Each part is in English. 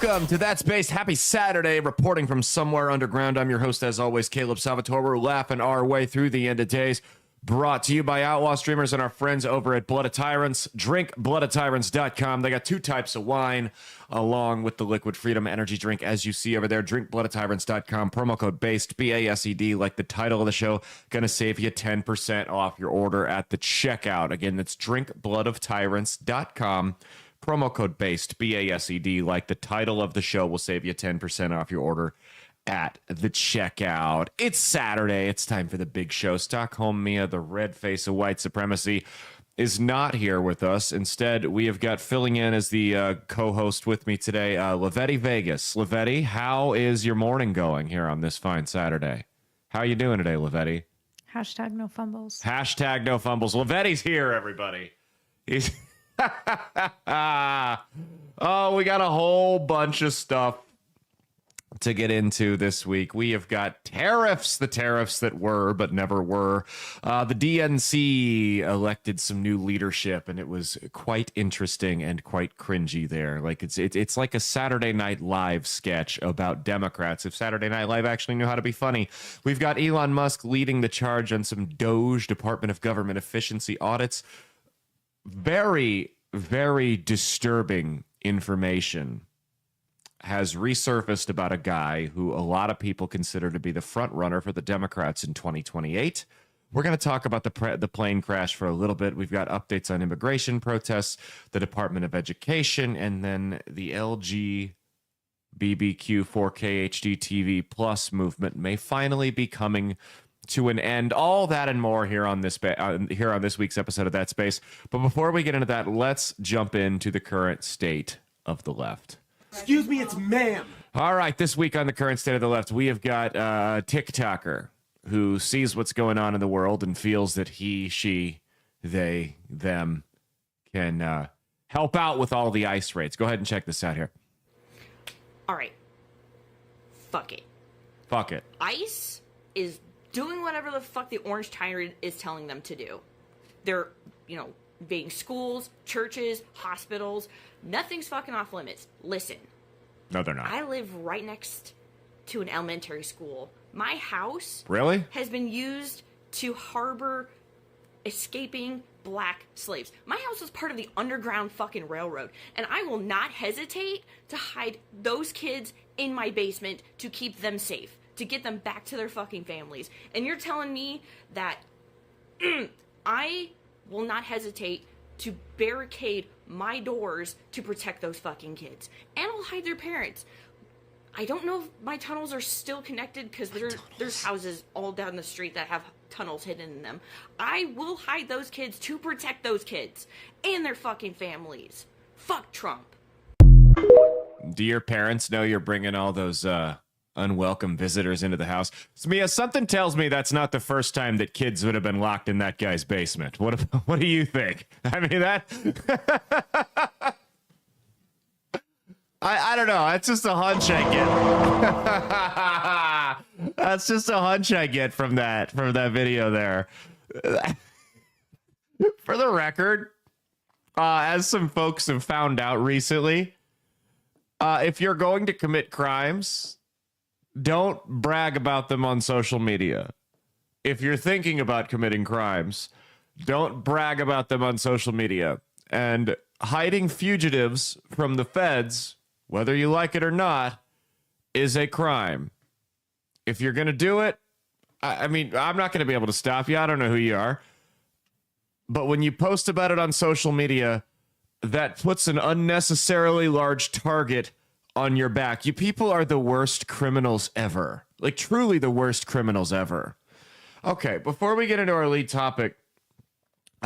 Welcome to That's Based. Happy Saturday, reporting from somewhere underground. I'm your host, as always, Caleb Salvatore. We're laughing our way through the end of days. Brought to you by Outlaw Streamers and our friends over at Blood of Tyrants. DrinkBloodofTyrants.com. They got two types of wine along with the Liquid Freedom energy drink, as you see over there. DrinkBloodofTyrants.com. Promo code BASED, B-A-S-E-D, like the title of the show. Going to save you 10% off your order at the checkout. Again, that's DrinkBloodofTyrants.com. Promo code BASED, B-A-S-E-D, like the title of the show, will save you 10% off your order at the checkout. It's Saturday. It's time for the big show. Stockholm Mia, the red face of white supremacy, is not here with us. Instead, we have got filling in as the co-host with me today, Lavetti Vegas. Lavetti, how is your morning going here on this fine Saturday? How you doing today, Lavetti? Hashtag no fumbles. Hashtag no fumbles. Lavetti's here, everybody. He's... Oh, we got a whole bunch of stuff to get into this week. We have got tariffs, the tariffs that were but never were. The DNC elected some new leadership, and it was quite interesting and quite cringy there. Like it's like a Saturday Night Live sketch about Democrats, if Saturday Night Live actually knew how to be funny. We've got Elon Musk leading the charge on some Doge, Department of Government Efficiency audits. Very, very disturbing information has resurfaced about a guy who a lot of people consider to be the front runner for the Democrats in 2028. We're going to talk about the plane crash for a little bit. We've got updates on immigration protests, the Department of Education, and then the LG BBQ 4K HD TV Plus movement may finally be coming to an end. All that and more here on this week's episode of That Space. But before we get into that, let's jump into the current state of the left. Excuse me, it's ma'am. All right, this week on the current state of the left, we have got a TikToker who sees what's going on in the world and feels that he, she, they, them can help out with all the ICE raids. Go ahead and check this out here. All right. Fuck it. Fuck it. ICE is doing whatever the fuck the Orange Tyrant is telling them to do. They're, invading schools, churches, hospitals. Nothing's fucking off limits. Listen. No, they're not. I live right next to an elementary school. My house really has been used to harbor escaping black slaves. My house was part of the Underground fucking Railroad, and I will not hesitate to hide those kids in my basement to keep them safe, to get them back to their fucking families. And you're telling me that I will not hesitate to barricade my doors to protect those fucking kids. And I'll hide their parents. I don't know if my tunnels are still connected because there's houses all down the street that have tunnels hidden in them. I will hide those kids to protect those kids and their fucking families. Fuck Trump. Do your parents know you're bringing all those unwelcome visitors into the house? Mia, something tells me that's not the first time that kids would have been locked in that guy's basement. What do you think? I mean, that... I don't know. That's just a hunch I get. That's just a hunch I get from that video there. For the record, as some folks have found out recently, if you're going to commit crimes, don't brag about them on social media. If you're thinking about committing crimes, don't brag about them on social media. And hiding fugitives from the feds, whether you like it or not, is a crime. If you're going to do it, I mean, I'm not going to be able to stop you. I don't know who you are. But when you post about it on social media, that puts an unnecessarily large target on your back. You people are the worst criminals ever. Like, truly the worst criminals ever. Okay, before we get into our lead topic,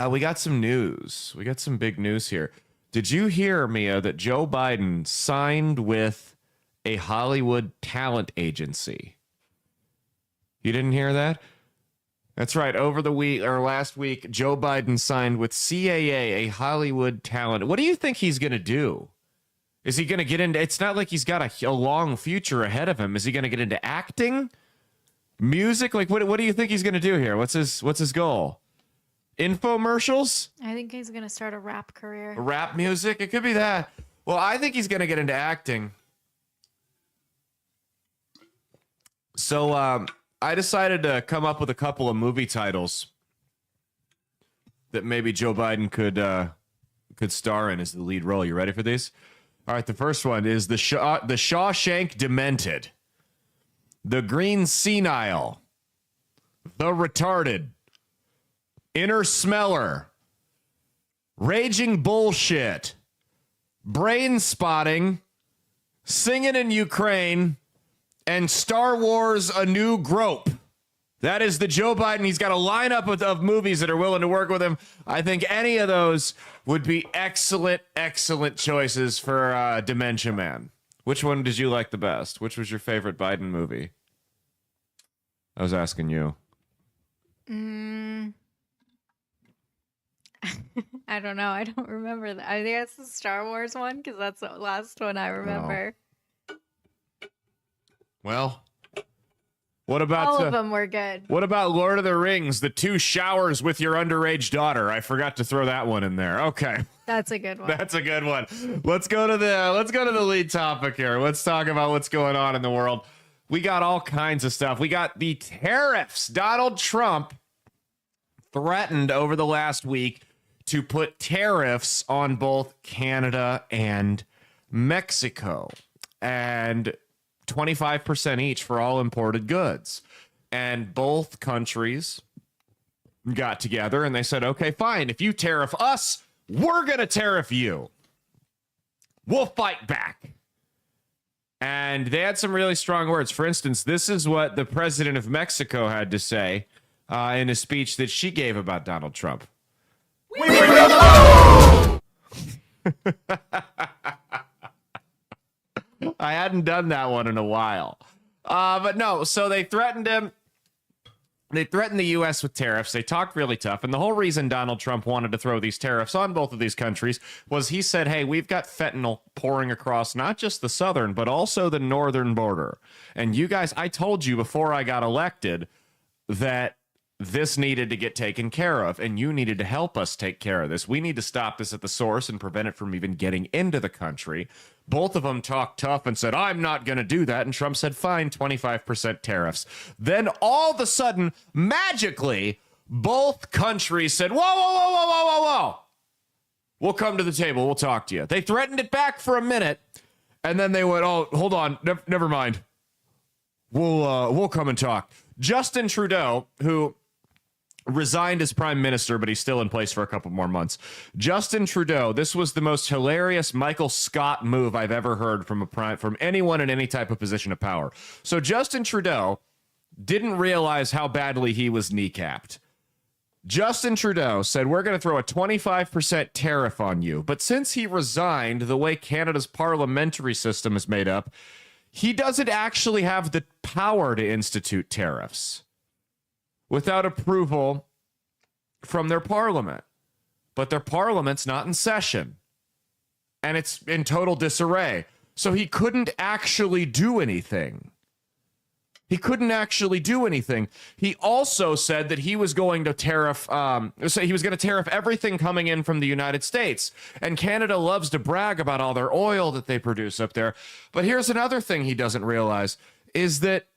we got some news. We got some big news here. Did you hear, Mia, that Joe Biden signed with a Hollywood talent agency? You didn't hear that? That's right. Over the week or last week, Joe Biden signed with CAA, a Hollywood talent. What do you think he's going to do? Is he going to get into... It's not like he's got a long future ahead of him. Is he going to get into acting? Music? Like, what do you think he's going to do here? What's his goal? Infomercials? I think he's going to start a rap career. Rap music? It could be that. Well, I think he's going to get into acting. So I decided to come up with a couple of movie titles that maybe Joe Biden could star in as the lead role. You ready for these? All right, the first one is the Shawshank Demented, the Green Senile, the Retarded, Inner Smeller, Raging Bullshit, Brain Spotting, Singing in Ukraine, and Star Wars A New Grope. That is the Joe Biden. He's got a lineup of movies that are willing to work with him. I think any of those would be excellent, excellent choices for Dementia Man. Which one did you like the best? Which was your favorite Biden movie? I was asking you. I don't know. I don't remember that. I think that's the Star Wars one because that's the last one I remember. Well, what about all of them were good? What about Lord of the Rings, the 2 showers with your underage daughter? I forgot to throw that one in there. Okay. That's a good one. That's a good one. Let's go to the lead topic here. Let's talk about what's going on in the world. We got all kinds of stuff. We got the tariffs. Donald Trump threatened over the last week to put tariffs on both Canada and Mexico, and 25% each for all imported goods. And both countries got together and they said, okay, fine. If you tariff us, we're going to tariff you. We'll fight back. And they had some really strong words. For instance, this is what the president of Mexico had to say in a speech that she gave about Donald Trump. We I hadn't done that one in a while. But no, so they threatened him. They threatened the U.S. with tariffs. They talked really tough. And the whole reason Donald Trump wanted to throw these tariffs on both of these countries was he said, hey, we've got fentanyl pouring across not just the southern, but also the northern border. And you guys, I told you before I got elected that this needed to get taken care of, and you needed to help us take care of this. We need to stop this at the source and prevent it from even getting into the country. Both of them talked tough and said, I'm not going to do that. And Trump said, fine, 25% tariffs. Then all of a sudden, magically, both countries said, whoa, whoa, whoa, whoa, whoa, whoa, whoa. We'll come to the table. We'll talk to you. They threatened it back for a minute, and then they went, oh, hold on. Never mind. We'll come and talk. Justin Trudeau, who resigned as prime minister, but he's still in place for a couple more months. Justin Trudeau, this was the most hilarious Michael Scott move I've ever heard from anyone in any type of position of power. So Justin Trudeau didn't realize how badly he was kneecapped. Justin Trudeau said, we're going to throw a 25% tariff on you. But since he resigned, the way Canada's parliamentary system is made up, he doesn't actually have the power to institute tariffs without approval from their parliament. But their parliament's not in session, and it's in total disarray. So he couldn't actually do anything. He couldn't actually do anything. He also said that he was going to tariff, everything coming in from the United States. And Canada loves to brag about all their oil that they produce up there. But here's another thing he doesn't realize, is that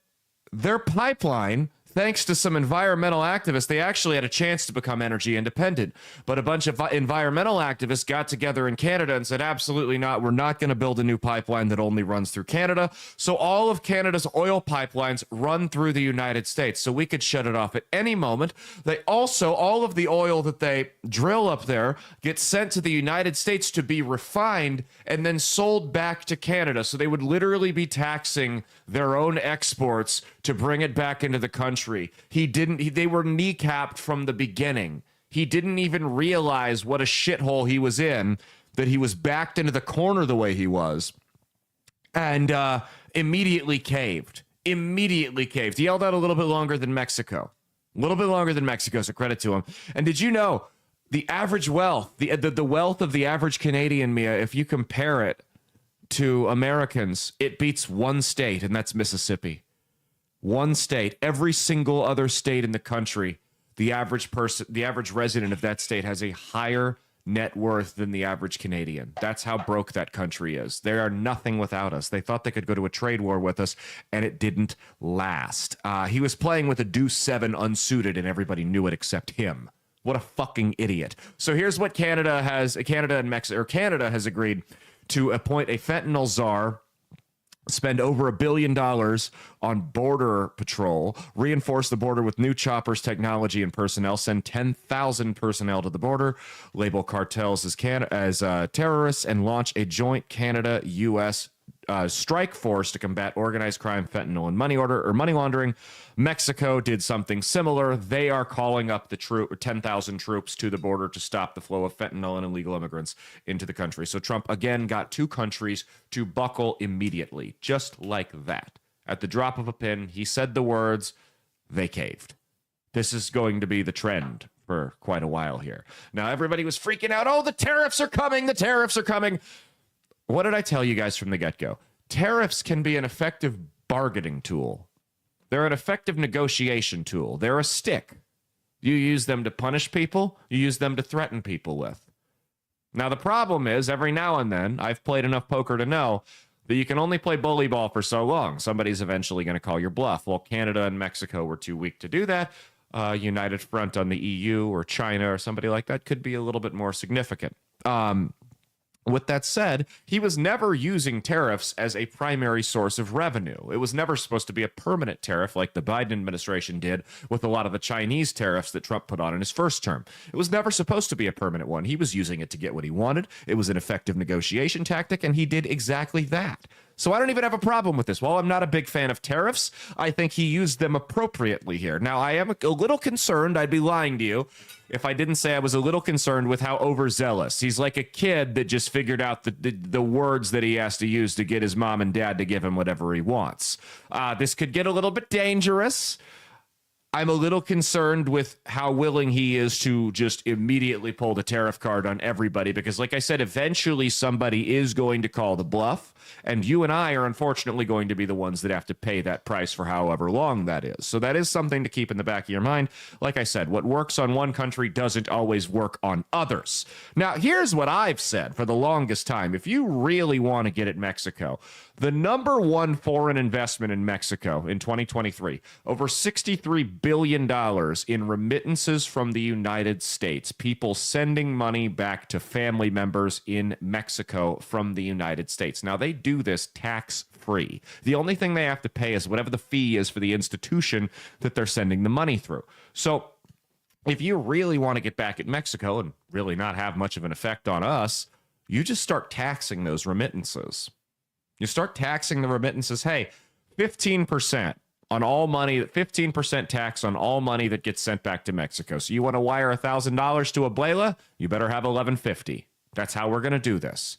their pipeline, thanks to some environmental activists, they actually had a chance to become energy independent. But a bunch of environmental activists got together in Canada and said, absolutely not. We're not going to build a new pipeline that only runs through Canada. So all of Canada's oil pipelines run through the United States. So we could shut it off at any moment. They also, all of the oil that they drill up there gets sent to the United States to be refined and then sold back to Canada. So they would literally be taxing their own exports to bring it back into the country. They were kneecapped from the beginning. He didn't even realize what a shithole he was in, that he was backed into the corner the way he was, and immediately caved. Immediately caved. He held out a little bit longer than Mexico. A little bit longer than Mexico, so credit to him. And did you know the average wealth, the wealth of the average Canadian, Mia, if you compare it to Americans, it beats one state, and that's Mississippi. One state. Every single other state in the country, the average resident of that state has a higher net worth than the average Canadian. That's how broke that country is. They are nothing without us. They thought they could go to a trade war with us, and it didn't last. He was playing with a deuce 7 unsuited, and everybody knew it except him. What a fucking idiot. So here's what Canada has agreed to appoint a fentanyl czar, spend over $1 billion on border patrol, reinforce the border with new choppers, technology, and personnel, send 10,000 personnel to the border, label cartels as terrorists, and launch a joint Canada-U.S. Strike force to combat organized crime, fentanyl, and money laundering. Mexico did something similar. They are calling up the 10,000 troops to the border to stop the flow of fentanyl and illegal immigrants into the country. So Trump again got 2 countries to buckle immediately, just like that. At the drop of a pin, he said the words, they caved. This is going to be the trend for quite a while here. Now, everybody was freaking out. Oh, the tariffs are coming. The tariffs are coming. What did I tell you guys from the get-go? Tariffs can be an effective bargaining tool. They're an effective negotiation tool. They're a stick. You use them to punish people. You use them to threaten people with. Now, the problem is, every now and then, I've played enough poker to know that you can only play bully ball for so long. Somebody's eventually going to call your bluff. Well, Canada and Mexico were too weak to do that. United Front on the EU or China or somebody like that could be a little bit more significant. With that said, he was never using tariffs as a primary source of revenue. It was never supposed to be a permanent tariff like the Biden administration did with a lot of the Chinese tariffs that Trump put on in his first term. It was never supposed to be a permanent one. He was using it to get what he wanted. It was an effective negotiation tactic, and he did exactly that. So I don't even have a problem with this. While I'm not a big fan of tariffs, I think he used them appropriately here. Now, I am a little concerned. I'd be lying to you if I didn't say I was a little concerned with how overzealous. He's like a kid that just figured out the words that he has to use to get his mom and dad to give him whatever he wants. This could get a little bit dangerous. I'm a little concerned with how willing he is to just immediately pull the tariff card on everybody, because like I said, eventually somebody is going to call the bluff, and you and I are unfortunately going to be the ones that have to pay that price for however long that is. So that is something to keep in the back of your mind. Like I said, what works on one country doesn't always work on others. Now, here's what I've said for the longest time. If you really want to get at Mexico, the number one foreign investment in Mexico in 2023, over $63 billion in remittances from the United States, people sending money back to family members in Mexico from the United States. Now, they do this tax-free. The only thing they have to pay is whatever the fee is for the institution that they're sending the money through. So if you really want to get back at Mexico and really not have much of an effect on us, you just start taxing those remittances. You start taxing the remittances. Hey, 15% on all money, 15% tax on all money that gets sent back to Mexico. So you want to wire $1,000 to Abuela? You better have $1,150. That's how we're going to do this.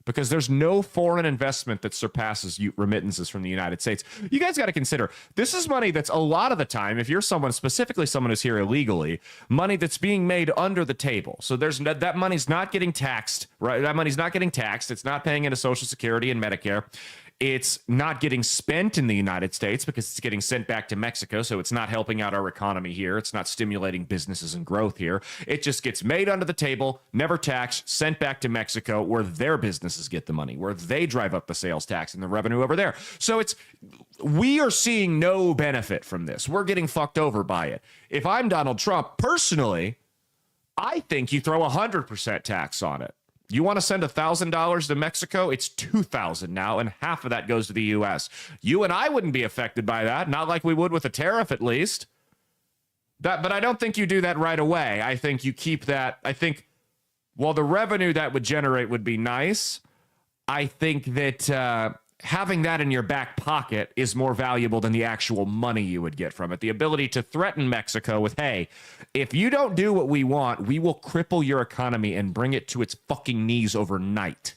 Because there's no foreign investment that surpasses remittances from the United States. You guys got to consider, this is money that's a lot of the time, if you're someone, specifically someone who's here illegally, money that's being made under the table. So that money's not getting taxed, right? That money's not getting taxed. It's not paying into Social Security and Medicare. It's not getting spent in the United States because it's getting sent back to Mexico, so it's not helping out our economy here. It's not stimulating businesses and growth here. It just gets made under the table, never taxed, sent back to Mexico, where their businesses get the money, where they drive up the sales tax and the revenue over there. So we are seeing no benefit from this. We're getting fucked over by it. If I'm Donald Trump, personally, I think you throw 100% tax on it. You want to send $1,000 to Mexico? It's $2,000 now, and half of that goes to the U.S. You and I wouldn't be affected by that, not like we would with a tariff, at least. But I don't think you do that right away. I think you keep that. I think while the revenue that would generate would be nice, I think that having that in your back pocket is more valuable than the actual money you would get from it. The ability to threaten Mexico with, hey, if you don't do what we want, we will cripple your economy and bring it to its fucking knees overnight.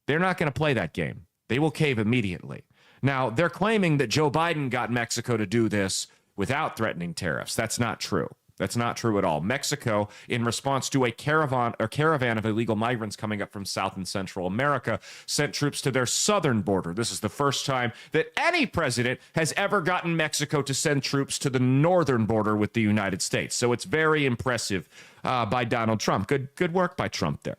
They're not going to play that game. They will cave immediately. Now, they're claiming that Joe Biden got Mexico to do this without threatening tariffs. That's not true. That's not true at all. Mexico, in response to a caravan of illegal migrants coming up from South and Central America, sent troops to their southern border. This is the first time that any president has ever gotten Mexico to send troops to the northern border with the United States. So it's very impressive by Donald Trump. Good work by Trump there.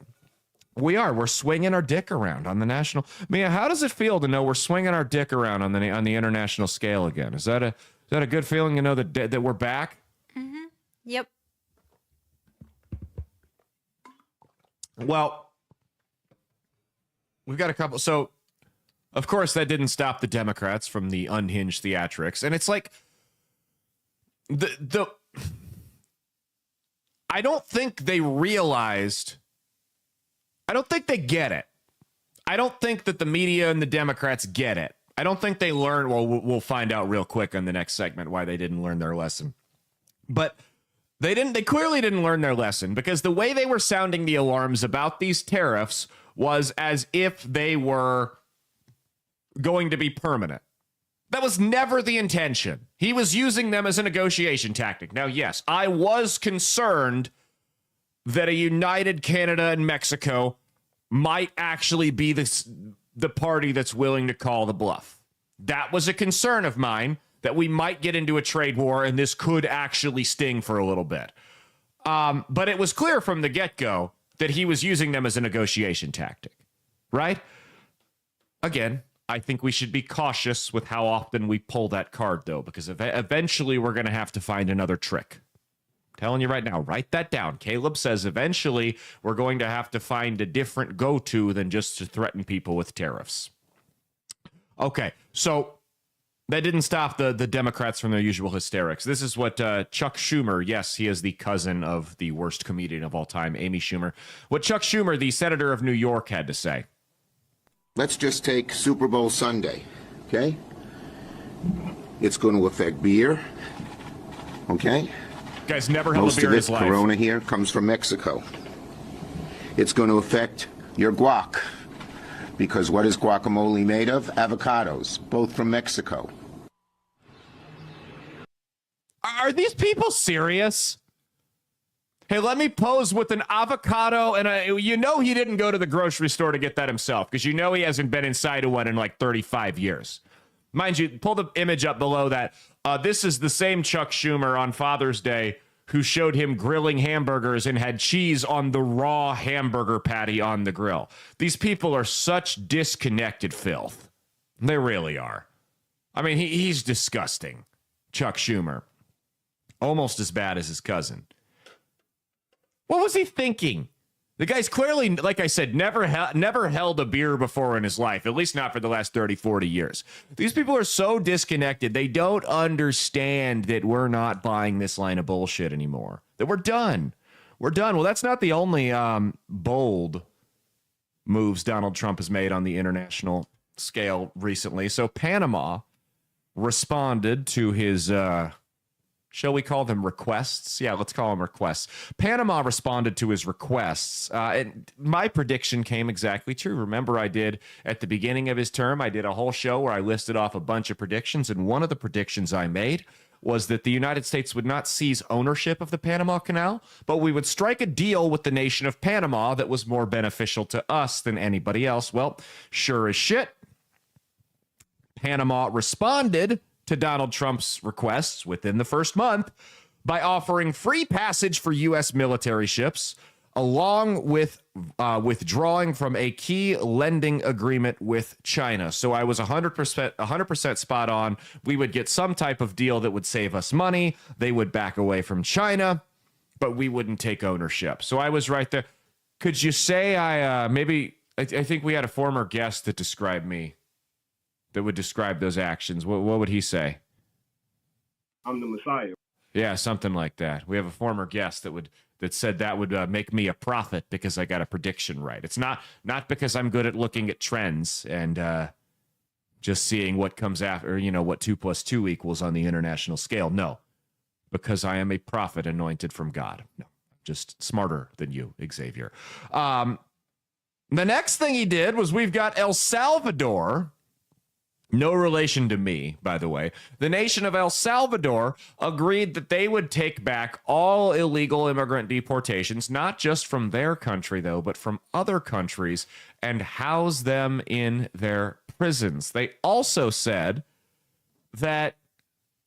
We're swinging our dick around on the national. Mia, how does it feel to know we're swinging our dick around on the international scale again? Is that a good feeling to know that we're back? Mm-hmm. Yep. Well, we've got a couple. So, of course, that didn't stop the Democrats from the unhinged theatrics, and it's like I don't think they realized. I don't think they get it. I don't think that the media and the Democrats get it. I don't think they learn. Well, we'll find out real quick on the next segment why they didn't learn their lesson. But they clearly didn't learn their lesson, because the way they were sounding the alarms about these tariffs was as if they were going to be permanent. That was never the intention. He was using them as a negotiation tactic. Now, yes, I was concerned that a united Canada and Mexico might actually be the party that's willing to call the bluff. That was a concern of mine, that we might get into a trade war and this could actually sting for a little bit. But it was clear from the get-go that he was using them as a negotiation tactic, right? Again, I think we should be cautious with how often we pull that card, though, because eventually we're going to have to find another trick. Telling you right now, write that down. Caleb says eventually we're going to have to find a different go-to than just to threaten people with tariffs. Okay, so that didn't stop the Democrats from their usual hysterics. This is what Chuck Schumer, yes, he is the cousin of the worst comedian of all time, Amy Schumer, what Chuck Schumer, the senator of New York, had to say. Let's just take Super Bowl Sunday, okay? It's going to affect beer, okay? Guy's never held Most a beer of in this his life. Corona here comes from Mexico. It's going to affect your guac, because what is guacamole made of? Avocados, both from Mexico. Are these people serious? Hey, let me pose with an avocado, and you know he didn't go to the grocery store to get that himself, because you know he hasn't been inside of one in like 35 years. Mind you, pull the image up below that. This is the same Chuck Schumer on Father's Day who showed him grilling hamburgers and had cheese on the raw hamburger patty on the grill. These people are such disconnected filth. They really are. I mean, he's disgusting. Chuck Schumer. Almost as bad as his cousin. What was he thinking? The guy's clearly, like I said, never held a beer before in his life, at least not for the last 30, 40 years. These people are so disconnected. They don't understand that we're not buying this line of bullshit anymore, that we're done. We're done. Well, that's not the only bold moves Donald Trump has made on the international scale recently. So Panama responded to his... shall we call them requests? Yeah, let's call them requests. Panama responded to his requests, and my prediction came exactly true. Remember, I did, at the beginning of his term, I did a whole show where I listed off a bunch of predictions, and one of the predictions I made was that the United States would not seize ownership of the Panama Canal, but we would strike a deal with the nation of Panama that was more beneficial to us than anybody else. Well, sure as shit, Panama responded to Donald Trump's requests within the first month by offering free passage for U.S. military ships, along with withdrawing from a key lending agreement with China. So I was 100% spot on. We would get some type of deal that would save us money. They would back away from China, but we wouldn't take ownership. So I was right there. Could you say I think we had a former guest that described me, that would describe those actions. What would he say? I'm the Messiah. Yeah, something like that. We have a former guest that said that would make me a prophet because I got a prediction right. It's not because I'm good at looking at trends and just seeing what comes after, what 2 + 2 equals on the international scale. No, because I am a prophet anointed from God. No, just smarter than you, Xavier. The next thing he did was we've got El Salvador no relation to me, by the way, the nation of El Salvador agreed that they would take back all illegal immigrant deportations, not just from their country, though, but from other countries, and house them in their prisons. They also said that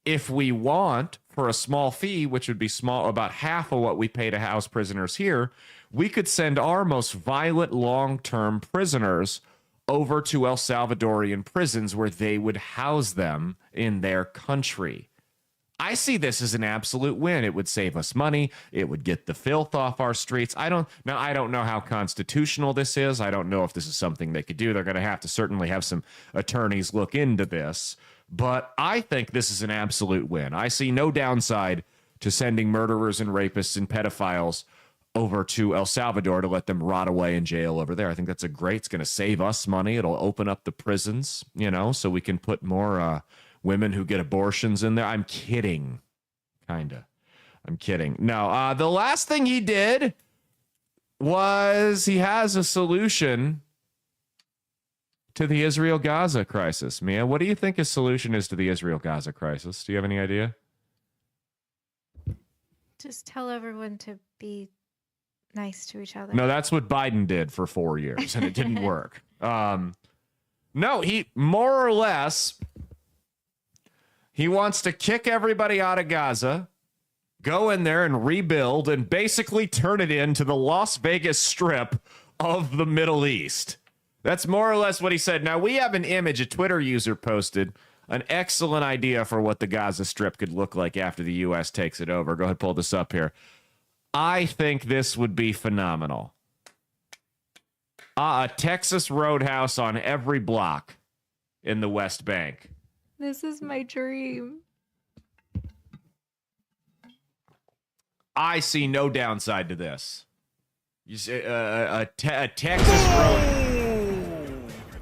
if we want, for a small fee, which would be small, about half of what we pay to house prisoners here, we could send our most violent long-term prisoners over to El Salvadorian prisons where they would house them in their country. I see this as an absolute win. It would save us money. It would get the filth off our streets. I don't know how constitutional this is. I don't know if this is something they could do. They're going to have to certainly have some attorneys look into this. But I think this is an absolute win. I see no downside to sending murderers and rapists and pedophiles over to El Salvador to let them rot away in jail over there. I think that's it's going to save us money. It'll open up the prisons, so we can put more women who get abortions in there. I'm kidding. Kinda. I'm kidding. No, the last thing he did was he has a solution to the Israel-Gaza crisis. Mia, what do you think his solution is to the Israel-Gaza crisis? Do you have any idea? Just tell everyone to be nice to each other. No, that's what Biden did for 4 years, and it didn't work. No, he more or less, he wants to kick everybody out of Gaza, go in there and rebuild, and basically turn it into the Las Vegas Strip of the Middle East. That's more or less what he said. Now, we have an image, a Twitter user posted, an excellent idea for what the Gaza Strip could look like after the U.S. takes it over. Go ahead, pull this up here. I think this would be phenomenal. A Texas Roadhouse on every block in the West Bank. This is my dream. I see no downside to this. You see, a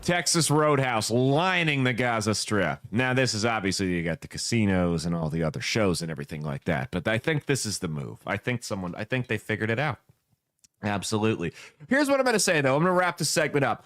Texas Roadhouse lining the Gaza Strip. Now, this is obviously, you got the casinos and all the other shows and everything like that, but I think this is the move. I think they figured it out. Absolutely. Here's what I'm going to say, though. I'm going to wrap this segment up.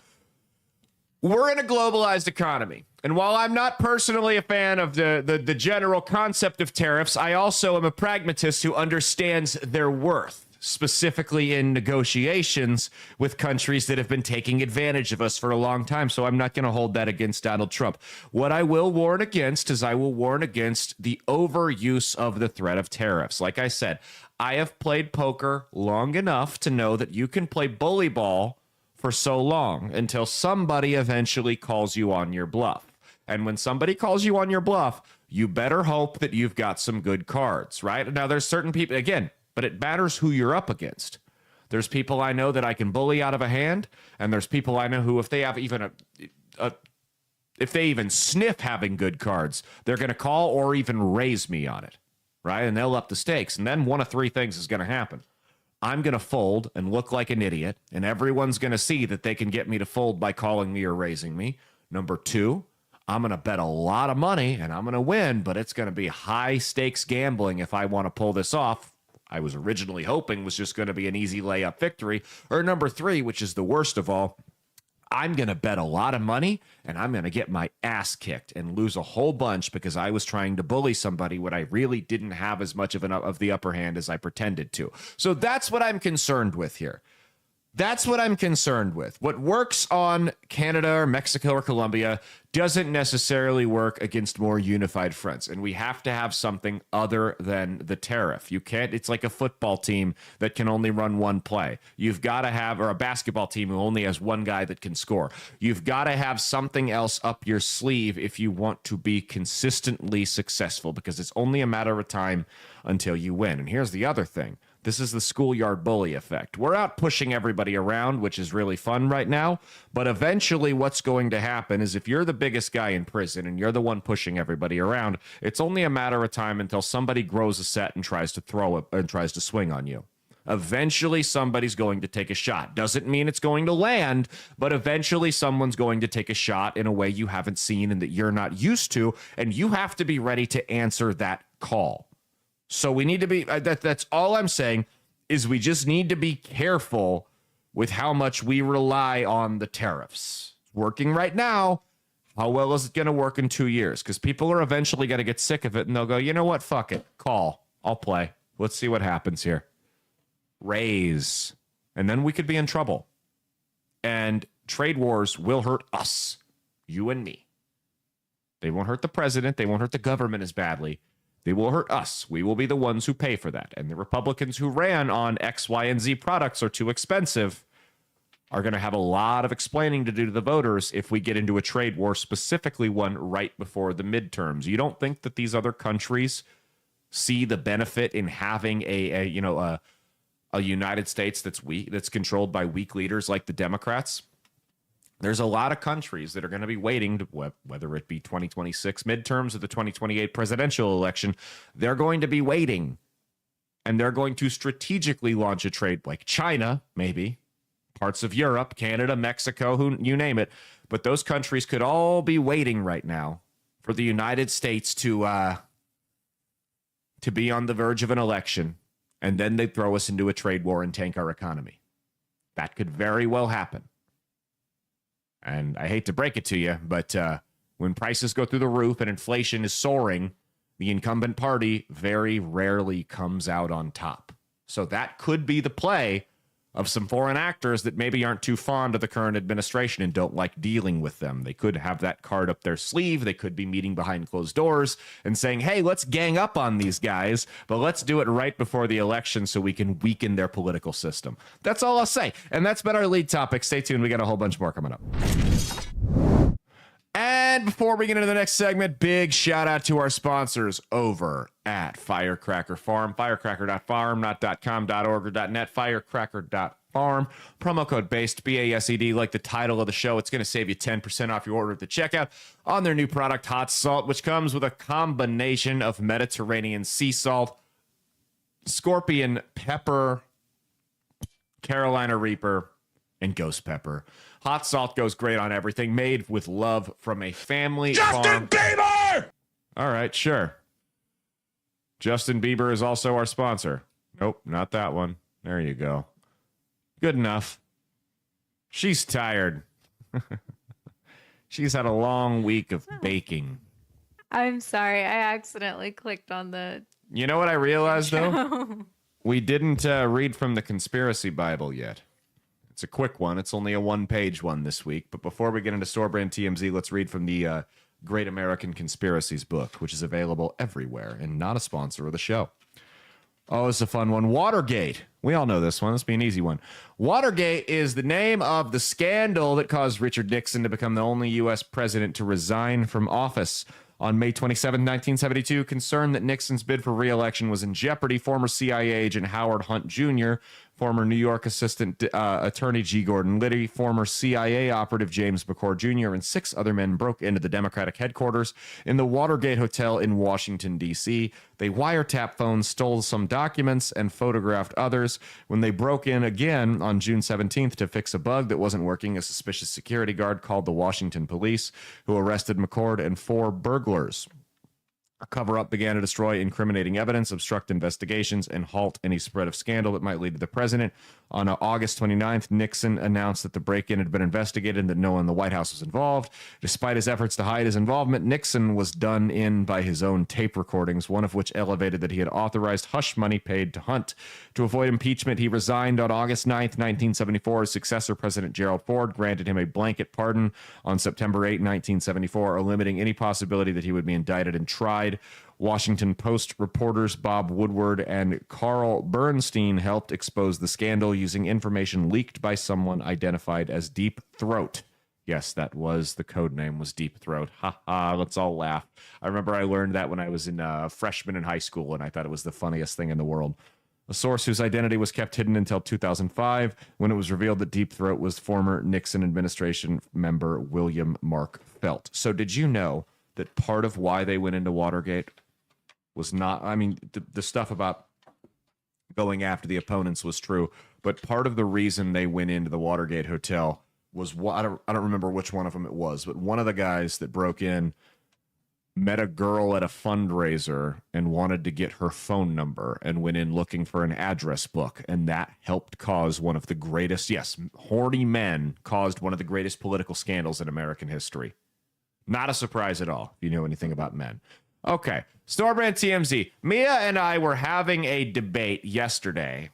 We're in a globalized economy. And while I'm not personally a fan of the general concept of tariffs, I also am a pragmatist who understands their worth, specifically in negotiations with countries that have been taking advantage of us for a long time. So I'm not going to hold that against Donald Trump. What I will warn against is I will warn against the overuse of the threat of tariffs. Like I said, I have played poker long enough to know that you can play bully ball for so long until somebody eventually calls you on your bluff. And when somebody calls you on your bluff, you better hope that you've got some good cards, right? Now, there's certain people, again, but it matters who you're up against. There's people I know that I can bully out of a hand, and there's people I know who, if they have even if they even sniff having good cards, they're going to call or even raise me on it, right? And they'll up the stakes. And then one of three things is going to happen. I'm going to fold and look like an idiot, and everyone's going to see that they can get me to fold by calling me or raising me. Number two, I'm going to bet a lot of money, and I'm going to win, but it's going to be high-stakes gambling if I want to pull this off. I was originally hoping was just going to be an easy layup victory. Or number three, which is the worst of all, I'm going to bet a lot of money, and I'm going to get my ass kicked and lose a whole bunch because I was trying to bully somebody when I really didn't have as much of the upper hand as I pretended to. So that's what I'm concerned with here. That's what I'm concerned with. What works on Canada or Mexico or Colombia doesn't necessarily work against more unified fronts. And we have to have something other than the tariff. You can't, it's like a football team that can only run one play. You've got to have, or a basketball team who only has one guy that can score. You've got to have something else up your sleeve if you want to be consistently successful, because it's only a matter of time until you win. And here's the other thing. This is the schoolyard bully effect. We're out pushing everybody around, which is really fun right now. But eventually what's going to happen is if you're the biggest guy in prison and you're the one pushing everybody around, it's only a matter of time until somebody grows a set and tries to throw it and tries to swing on you. Eventually somebody's going to take a shot. Doesn't mean it's going to land, but eventually someone's going to take a shot in a way you haven't seen and that you're not used to. And you have to be ready to answer that call. So we need to be, that's all I'm saying, is we just need to be careful with how much we rely on the tariffs. It's working right now. How well is it going to work in 2 years? Because people are eventually going to get sick of it and they'll go, you know what? Fuck it. Call. I'll play. Let's see what happens here. Raise. And then we could be in trouble. And trade wars will hurt us. You and me. They won't hurt the president. They won't hurt the government as badly. They will hurt us. We will be the ones who pay for that. And the Republicans who ran on X, Y, and Z products are too expensive are going to have a lot of explaining to do to the voters if we get into a trade war, specifically one right before the midterms. You don't think that these other countries see the benefit in having a United States that's weak, that's controlled by weak leaders like the Democrats? There's a lot of countries that are going to be waiting, to, whether it be 2026 midterms or the 2028 presidential election, they're going to be waiting. And they're going to strategically launch a trade like China, maybe, parts of Europe, Canada, Mexico, you name it. But those countries could all be waiting right now for the United States to be on the verge of an election. And then they'd throw us into a trade war and tank our economy. That could very well happen. And I hate to break it to you, but when prices go through the roof and inflation is soaring, the incumbent party very rarely comes out on top. So that could be the play of some foreign actors that maybe aren't too fond of the current administration and don't like dealing with them. They could have that card up their sleeve. They could be meeting behind closed doors and saying, hey, let's gang up on these guys, but let's do it right before the election so we can weaken their political system. That's all I'll say. And that's been our lead topic. Stay tuned. We got a whole bunch more coming up. And before we get into the next segment, big shout out to our sponsors over at Firecracker Farm. Firecracker.farm, not .com, .org, or .net. Firecracker.farm. Promo code BASED, B-A-S-E-D, like the title of the show. It's going to save you 10% off your order at the checkout on their new product, Hot Salt, which comes with a combination of Mediterranean sea salt, scorpion pepper, Carolina Reaper, and ghost pepper. Hot Salt goes great on everything, made with love from a family farm. Justin Bieber! All right, sure. Justin Bieber is also our sponsor. Nope, not that one. There you go. Good enough. She's tired. She's had a long week of baking. I'm sorry. I accidentally clicked on the... You know what I realized, though? We didn't read from the Conspiracy Bible yet. It's a quick one. It's only a one-page one this week. But before we get into Store Brand TMZ, let's read from the Great American Conspiracies book, which is available everywhere and not a sponsor of the show. Oh, it's a fun one. Watergate. We all know this one. This will be an easy one. Watergate is the name of the scandal that caused Richard Nixon to become the only U.S. president to resign from office. On May 27, 1972, concerned that Nixon's bid for re-election was in jeopardy, former CIA agent Howard Hunt Jr., former New York Assistant Attorney G. Gordon Liddy, former CIA operative James McCord Jr., and 6 other men broke into the Democratic headquarters in the Watergate Hotel in Washington, D.C. They wiretapped phones, stole some documents, and photographed others. When they broke in again on June 17th to fix a bug that wasn't working, a suspicious security guard called the Washington police, who arrested McCord and 4 burglars. A cover-up began to destroy incriminating evidence, obstruct investigations, and halt any spread of scandal that might lead to the president. On August 29th, Nixon announced that the break-in had been investigated and that no one in the White House was involved. Despite his efforts to hide his involvement, Nixon was done in by his own tape recordings, one of which elevated that he had authorized hush money paid to Hunt. To avoid impeachment, he resigned on August 9th, 1974. His successor, President Gerald Ford, granted him a blanket pardon on September 8, 1974, limiting any possibility that he would be indicted and tried. Washington Post reporters Bob Woodward and Carl Bernstein helped expose the scandal using information leaked by someone identified as Deep Throat. Yes, that was the code name, was Deep Throat. Ha ha, let's all laugh. I remember I learned that when I was a freshman in high school, and I thought it was the funniest thing in the world. A source whose identity was kept hidden until 2005, when it was revealed that Deep Throat was former Nixon administration member William Mark Felt. So did you know that part of why they went into Watergate was not, I mean, the stuff about going after the opponents was true, but part of the reason they went into the Watergate Hotel was, I don't remember which one of them it was, but one of the guys that broke in met a girl at a fundraiser and wanted to get her phone number and went in looking for an address book. And that helped cause one of the greatest, yes, horny men caused one of the greatest political scandals in American history. Not a surprise at all, if you know anything about men. Okay, Storebrand TMZ. Mia and I were having a debate yesterday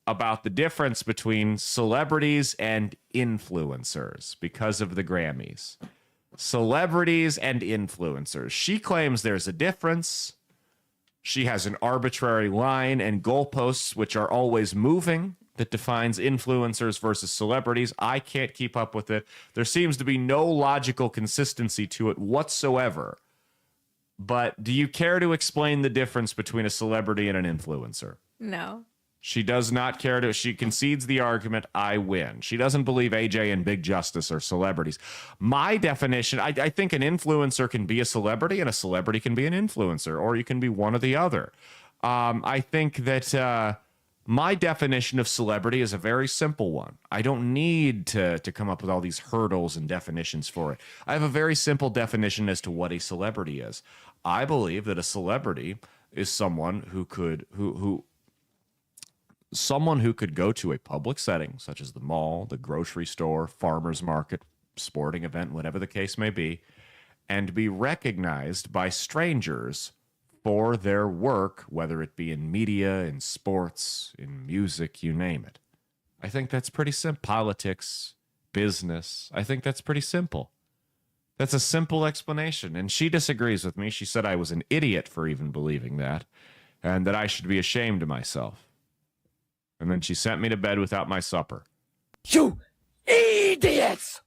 about the difference between celebrities and influencers because of the Grammys. Celebrities and influencers. She claims there's a difference. She has an arbitrary line and goalposts, which are always moving, that defines influencers versus celebrities. I can't keep up with it. There seems to be no logical consistency to it whatsoever. But do you care to explain the difference between a celebrity and an influencer? No. She does not care to. She concedes the argument. I win. She doesn't believe AJ and Big Justice are celebrities. My definition, I think an influencer can be a celebrity and a celebrity can be an influencer, or you can be one or the other. I think that my definition of celebrity is a very simple one. I don't need to come up with all these hurdles and definitions for it. I have a very simple definition as to what a celebrity is. I believe that a celebrity is someone who could go to a public setting, such as the mall, the grocery store, farmer's market, sporting event, whatever the case may be, and be recognized by strangers for their work, whether it be in media, in sports, in music, you name it. I think that's pretty simple. Politics, business, I think that's pretty simple. That's a simple explanation. And she disagrees with me. She said I was an idiot for even believing that, and that I should be ashamed of myself. And then she sent me to bed without my supper. You idiots!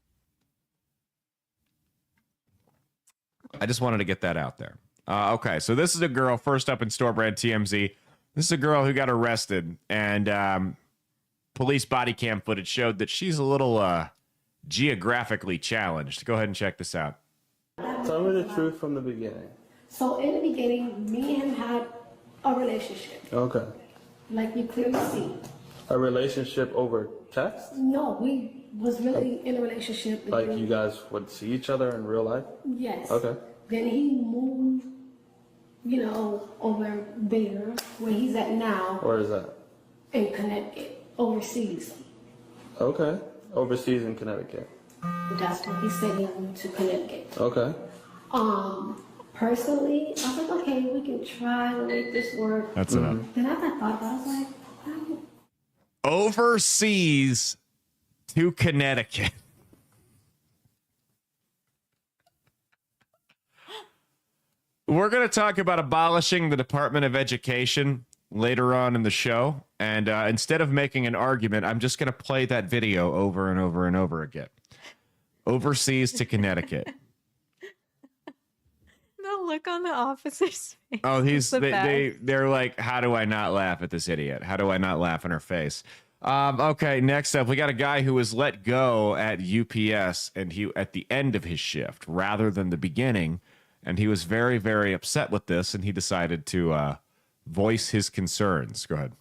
I just wanted to get that out there. Okay, so this is a girl, first up in Storebrand TMZ. This is a girl who got arrested, and police body cam footage showed that she's a little geographically challenged. Go ahead and check this out. Tell me the truth from the beginning. So in the beginning, me and him had a relationship. Okay. Like you clearly see. A relationship over text? No, we was really in a relationship. Like you guys would see each other in real life? Yes. Okay. Then he moved, over there where he's at now. Where is that? In Connecticut, overseas. Okay. Overseas in Connecticut. That's what he said, he moved to Connecticut. Okay. Personally, I was like, okay, we can try to make this work. That's enough. Then I thought about it, I was like, Overseas to Connecticut. We're going to talk about abolishing the Department of Education later on in the show. And instead of making an argument, I'm just going to play that video over and over and over again. Overseas to Connecticut. The look on the officer's face. Oh, They're like, how do I not laugh at this idiot? How do I not laugh in her face? Okay, next up, we got a guy who was let go at UPS, and he at the end of his shift rather than the beginning, and he was very, very upset with this, and he decided to voice his concerns. Go ahead.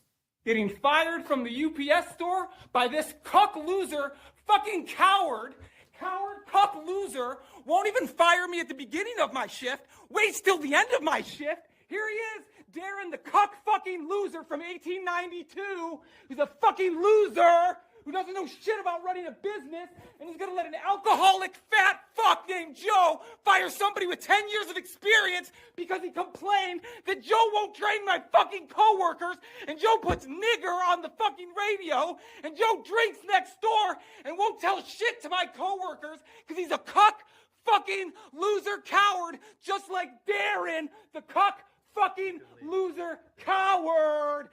Getting fired from the UPS store by this cuck loser, fucking coward, cuck loser, won't even fire me at the beginning of my shift, waits till the end of my shift. Here he is, Darren the cuck fucking loser from 1892, who's a fucking loser, who doesn't know shit about running a business, and he's gonna let an alcoholic fat fuck named Joe fire somebody with 10 years of experience because he complained that Joe won't train my fucking coworkers, and Joe puts nigger on the fucking radio, and Joe drinks next door and won't tell shit to my coworkers because he's a cuck fucking loser coward, just like Darren, the cuck fucking loser coward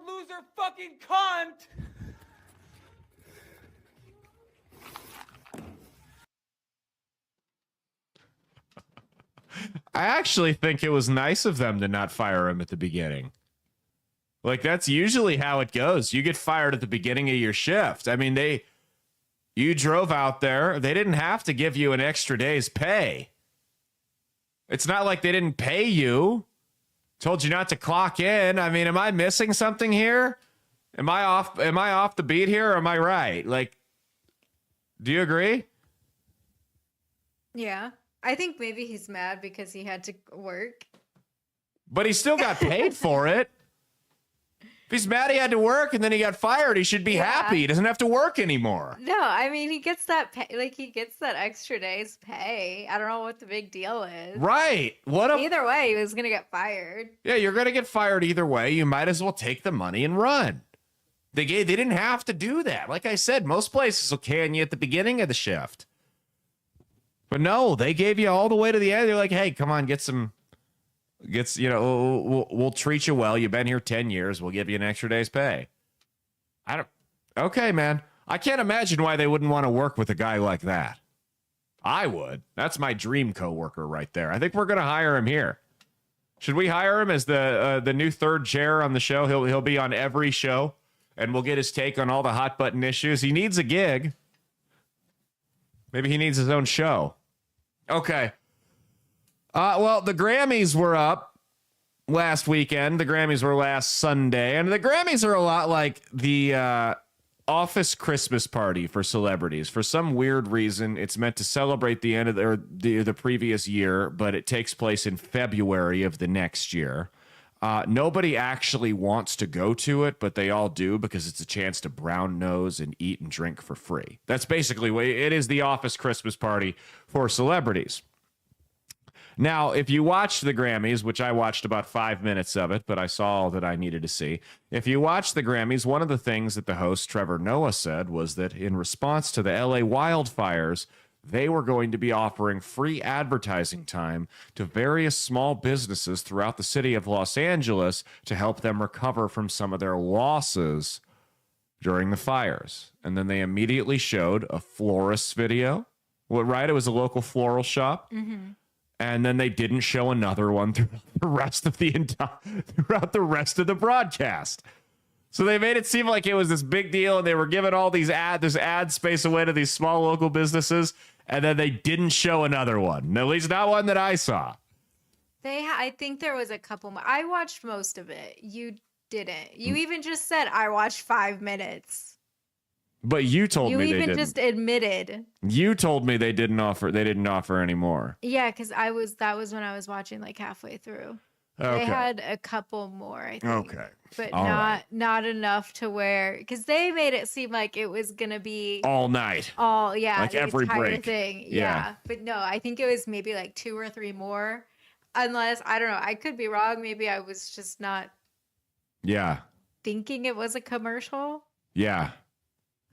loser fucking cunt. I actually think it was nice of them to not fire him at the beginning. Like, that's usually how it goes. You get fired at the beginning of your shift. I mean, you drove out there. They didn't have to give you an extra day's pay. It's not like they didn't pay you. Told you not to clock in. I mean, am I missing something here? Am I off the beat here, or am I right? Like, do you agree? Yeah. I think maybe he's mad because he had to work. But he still got paid for it. he's mad he had to work and then he got fired, he should be happy. He doesn't have to work anymore. No, I mean, he gets that pay, like he gets that extra day's pay. I don't know what the big deal is. Right. Either way, he was gonna get fired. Yeah, you're gonna get fired either way. You might as well take the money and run. They didn't have to do that. Like I said, most places will can you at the beginning of the shift. But no, they gave you all the way to the end. They're like, hey, come on, we'll treat you well. You've been here 10 years. We'll give you an extra day's pay. Okay, man. I can't imagine why they wouldn't want to work with a guy like that. I would. That's my dream coworker right there. I think we're going to hire him here. Should we hire him as the new third chair on the show? He'll be on every show, and we'll get his take on all the hot button issues. He needs a gig. Maybe he needs his own show. Okay. Well, the Grammys were up last weekend. The Grammys were last Sunday. And the Grammys are a lot like the Office Christmas party for celebrities. For some weird reason, it's meant to celebrate the end of the previous year, but it takes place in February of the next year. Nobody actually wants to go to it, but they all do because it's a chance to brown nose and eat and drink for free. That's basically what it is, the Office Christmas party for celebrities. Now, if you watched the Grammys, which I watched about 5 minutes of it, but I saw all that I needed to see. If you watched the Grammys, one of the things that the host, Trevor Noah, said was that in response to the LA wildfires, they were going to be offering free advertising time to various small businesses throughout the city of Los Angeles to help them recover from some of their losses during the fires. And then they immediately showed a florist's video. Well, right? It was a local floral shop. Mm-hmm. And then they didn't show another one throughout the rest of the broadcast. So they made it seem like it was this big deal, and they were giving all this ad space away to these small local businesses, and then they didn't show another one. At least not one that I saw. I think there was a couple more. I watched most of it. You didn't. You even just said I watched 5 minutes. But you told me they didn't. You even just admitted. You told me they didn't offer any more. Yeah, because that was when I was watching like halfway through. Okay. They had a couple more, I think. Okay. But not enough to where, because they made it seem like it was gonna be all night. Like every break thing. Yeah. But no, I think it was maybe like 2 or 3 more. Unless, I don't know, I could be wrong. Maybe I was just not thinking it was a commercial. Yeah.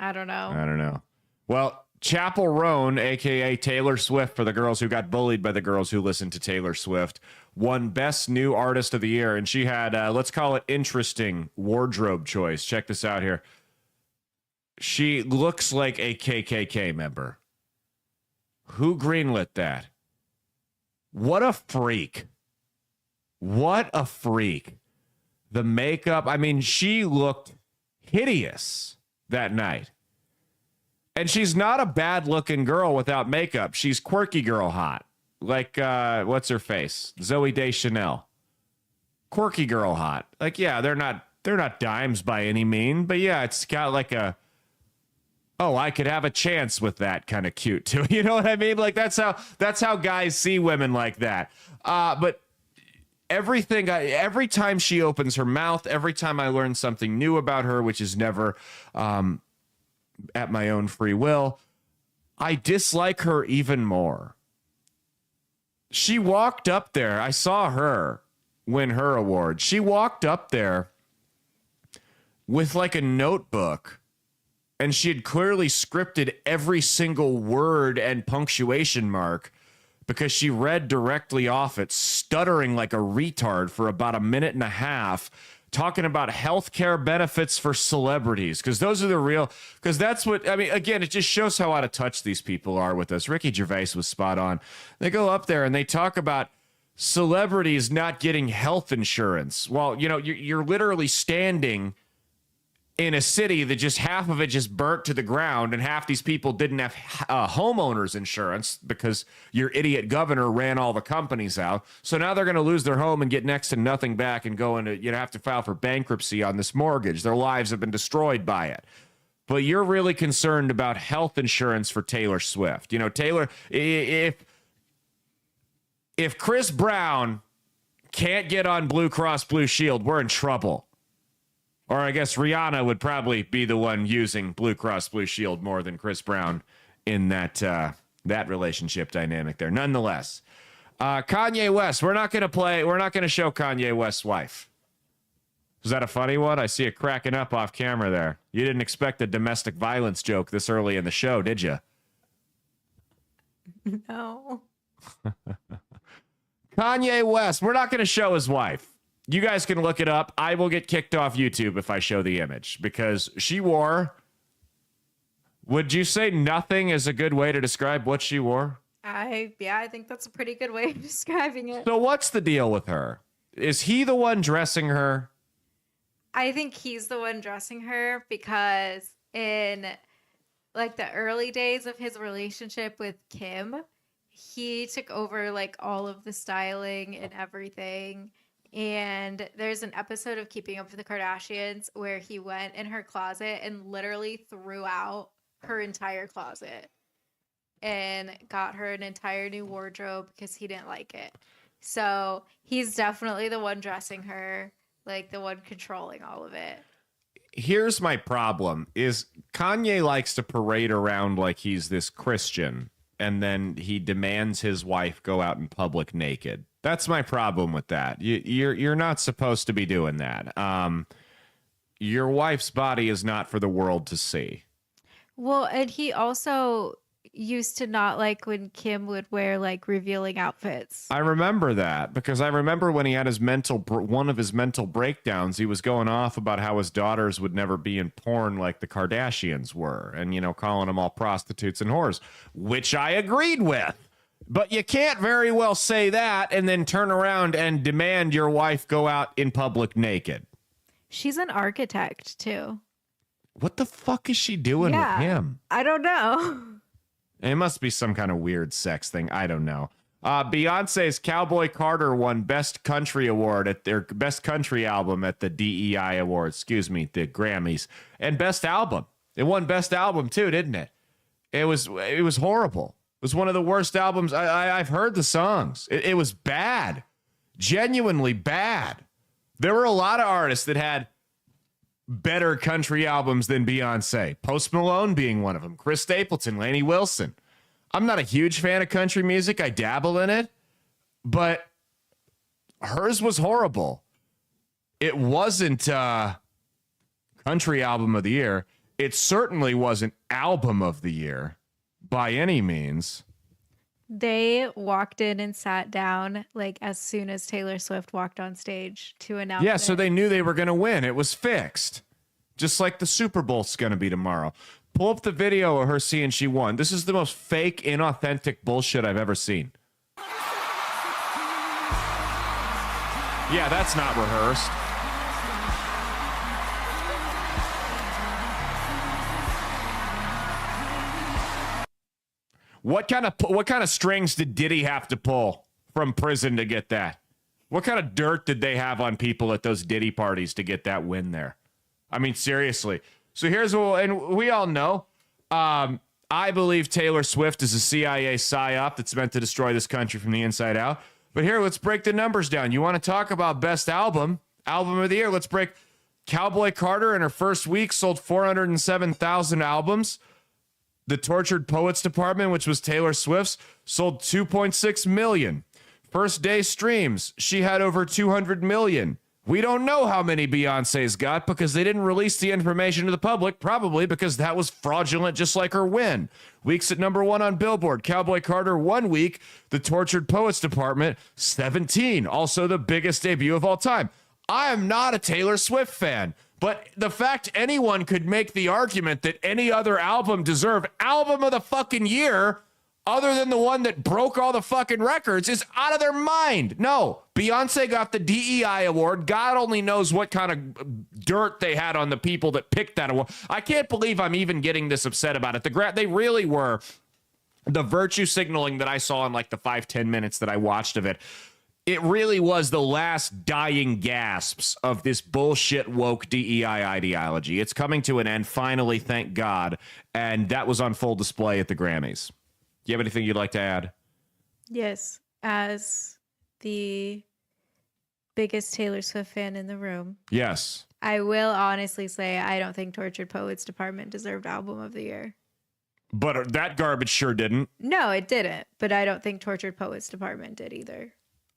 I don't know. Well, Chapel Roan, a.k.a. Taylor Swift, for the girls who got bullied by the girls who listened to Taylor Swift, won Best New Artist of the Year. And she had, let's call it interesting wardrobe choice. Check this out here. She looks like a KKK member. Who greenlit that? What a freak. What a freak. The makeup, I mean, she looked hideous that night. And she's not a bad looking girl without makeup. She's quirky girl hot. Like, what's her face? Zooey Deschanel. Quirky girl hot. Like, yeah, they're not dimes by any mean, but yeah, it's got like I could have a chance with that kind of cute too. You know what I mean? Like that's how guys see women like that. But every time she opens her mouth, every time I learn something new about her, which is never at my own free will, I dislike her even more. She walked up there. I saw her win her award. She walked up there with like a notebook, and she had clearly scripted every single word and punctuation mark because she read directly off it, stuttering like a retard for about 1.5 minutes, talking about healthcare benefits for celebrities, because those are the real, because that's what, I mean, again, it just shows how out of touch these people are with us. Ricky Gervais was spot on. They go up there and they talk about celebrities not getting health insurance. Well, you know, you're literally standing in a city that just half of it just burnt to the ground, and half these people didn't have homeowners insurance because your idiot governor ran all the companies out. So now they're going to lose their home and get next to nothing back and go into, have to file for bankruptcy on this mortgage. Their lives have been destroyed by it. But you're really concerned about health insurance for Taylor Swift. You know, Taylor, if Chris Brown can't get on Blue Cross Blue Shield, we're in trouble. Or I guess Rihanna would probably be the one using Blue Cross Blue Shield more than Chris Brown in that relationship dynamic there. Nonetheless, Kanye West, we're not going to show Kanye West's wife. Was that a funny one? I see it cracking up off camera there. You didn't expect a domestic violence joke this early in the show, did you? No. Kanye West, we're not going to show his wife. You guys can look it up. I will get kicked off YouTube if I show the image because she wore... Would you say nothing is a good way to describe what she wore? I think that's a pretty good way of describing it. So what's the deal with her? Is he the one dressing her? I think he's the one dressing her because in like the early days of his relationship with Kim, he took over like all of the styling and everything. And there's an episode of Keeping Up with the Kardashians where he went in her closet and literally threw out her entire closet and got her an entire new wardrobe because he didn't like it. So he's definitely the one dressing her, like the one controlling all of it. Here's my problem is Kanye likes to parade around like he's this Christian, and then he demands his wife go out in public naked. That's my problem with that. You're not supposed to be doing that. Your wife's body is not for the world to see. Well, and he also used to not like when Kim would wear like revealing outfits. I remember that because I remember when he had one of his mental breakdowns, he was going off about how his daughters would never be in porn like the Kardashians were and, you know, calling them all prostitutes and whores, which I agreed with. But you can't very well say that and then turn around and demand your wife go out in public naked. She's an architect, too. What the fuck is she doing with him? I don't know. It must be some kind of weird sex thing. I don't know. Beyonce's Cowboy Carter won Best Country Award at their Best Country Album at the DEI Awards. The Grammys. And Best Album. It won Best Album, too, didn't it? It was horrible. It was one of the worst albums. I've heard the songs. It was bad. Genuinely bad. There were a lot of artists that had better country albums than Beyonce. Post Malone being one of them. Chris Stapleton, Lainey Wilson. I'm not a huge fan of country music. I dabble in it. But hers was horrible. It wasn't country album of the year. It certainly wasn't album of the year by any means. They walked in and sat down like as soon as Taylor Swift walked on stage to announce it. So they knew they were going to win. It was fixed. Just like the Super Bowl's going to be tomorrow. Pull up the video of her seeing she won. This is the most fake, inauthentic bullshit I've ever seen. Yeah, that's not rehearsed. What kind of strings did Diddy have to pull from prison to get that? What kind of dirt did they have on people at those Diddy parties to get that win there? I mean, seriously. So here's what, and we all know, I believe Taylor Swift is a CIA psyop that's meant to destroy this country from the inside out. But here, let's break the numbers down. You want to talk about best album of the year? Let's break. Cowboy Carter in her first week sold 407,000 albums. The Tortured Poets Department, which was Taylor Swift's, sold 2.6 million. First day streams, she had over 200 million. We don't know how many Beyonce's got because they didn't release the information to the public, probably because that was fraudulent, just like her win. Weeks at number one on Billboard. Cowboy Carter 1 week. The Tortured Poets Department 17. Also the biggest debut of all time. I am not a Taylor Swift fan, but the fact anyone could make the argument that any other album deserved album of the fucking year other than the one that broke all the fucking records is out of their mind. No, Beyonce got the DEI award. God only knows what kind of dirt they had on the people that picked that award. I can't believe I'm even getting this upset about it. They really were. The virtue signaling that I saw in like the 5-10 minutes that I watched of it, it really was the last dying gasps of this bullshit woke DEI ideology. It's coming to an end, finally, thank God. And that was on full display at the Grammys. Do you have anything you'd like to add? Yes. As the biggest Taylor Swift fan in the room. Yes. I will honestly say I don't think Tortured Poets Department deserved Album of the Year. But that garbage sure didn't. No, it didn't. But I don't think Tortured Poets Department did either.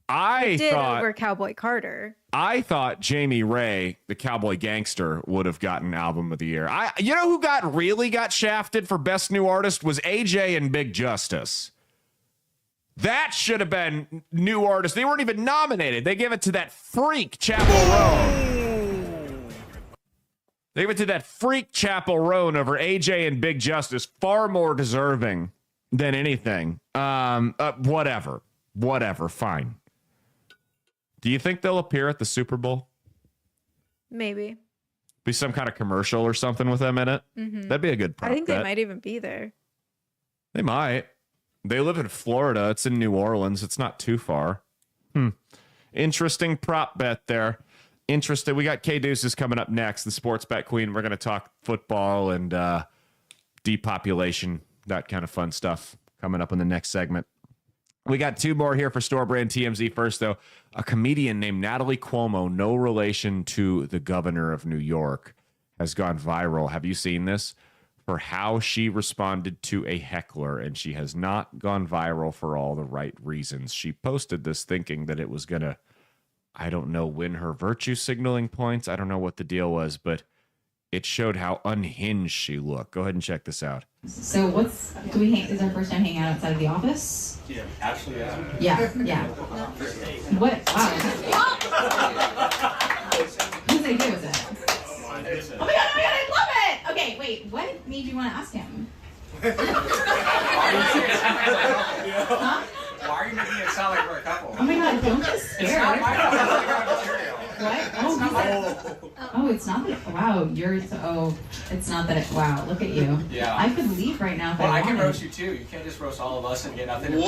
I did thought over Cowboy Carter. I thought Jamie Ray, the cowboy gangster, would have gotten Album of the Year. You know who really got shafted for Best New Artist was AJ and Big Justice. That should have been New Artist. They weren't even nominated. They gave it to that freak Chapel Roan. They gave it to that freak Chapel Roan over AJ and Big Justice. Far more deserving than anything. Whatever, fine. Do you think they'll appear at the Super Bowl? Maybe. Be some kind of commercial or something with them in it? Mm-hmm. That'd be a good prop I think bet. they might even be there. They might. They live in Florida. It's in New Orleans. It's not too far. Interesting prop bet there. Interesting. We got K Deuces coming up next, the sports bet queen. We're going to talk football and depopulation, that kind of fun stuff coming up in the next segment. We got two more here for Store Brand TMZ. First, though, a comedian named Natalie Cuomo, no relation to the governor of New York, has gone viral. Have you seen this? For how she responded to a heckler, and she has not gone viral for all the right reasons. She posted this thinking that it was going to, I don't know, win her virtue signaling points. I don't know what the deal was, but it showed how unhinged she looked. Go ahead and check this out. So is our first time hanging out outside of the office? Yeah, actually, Yeah. What? Wow. Whose idea was it? Oh my god, I love it! Okay, wait, what made you want to ask him? Huh? Why are you making it sound like we're a couple? Oh my god, don't be scared. What? Oh, it's not that. Wow, it's not that. Wow, look at you. Yeah. I could leave right now if Well, I I wanted. can roast you too. You can't just roast all of us and get nothing. Whoa!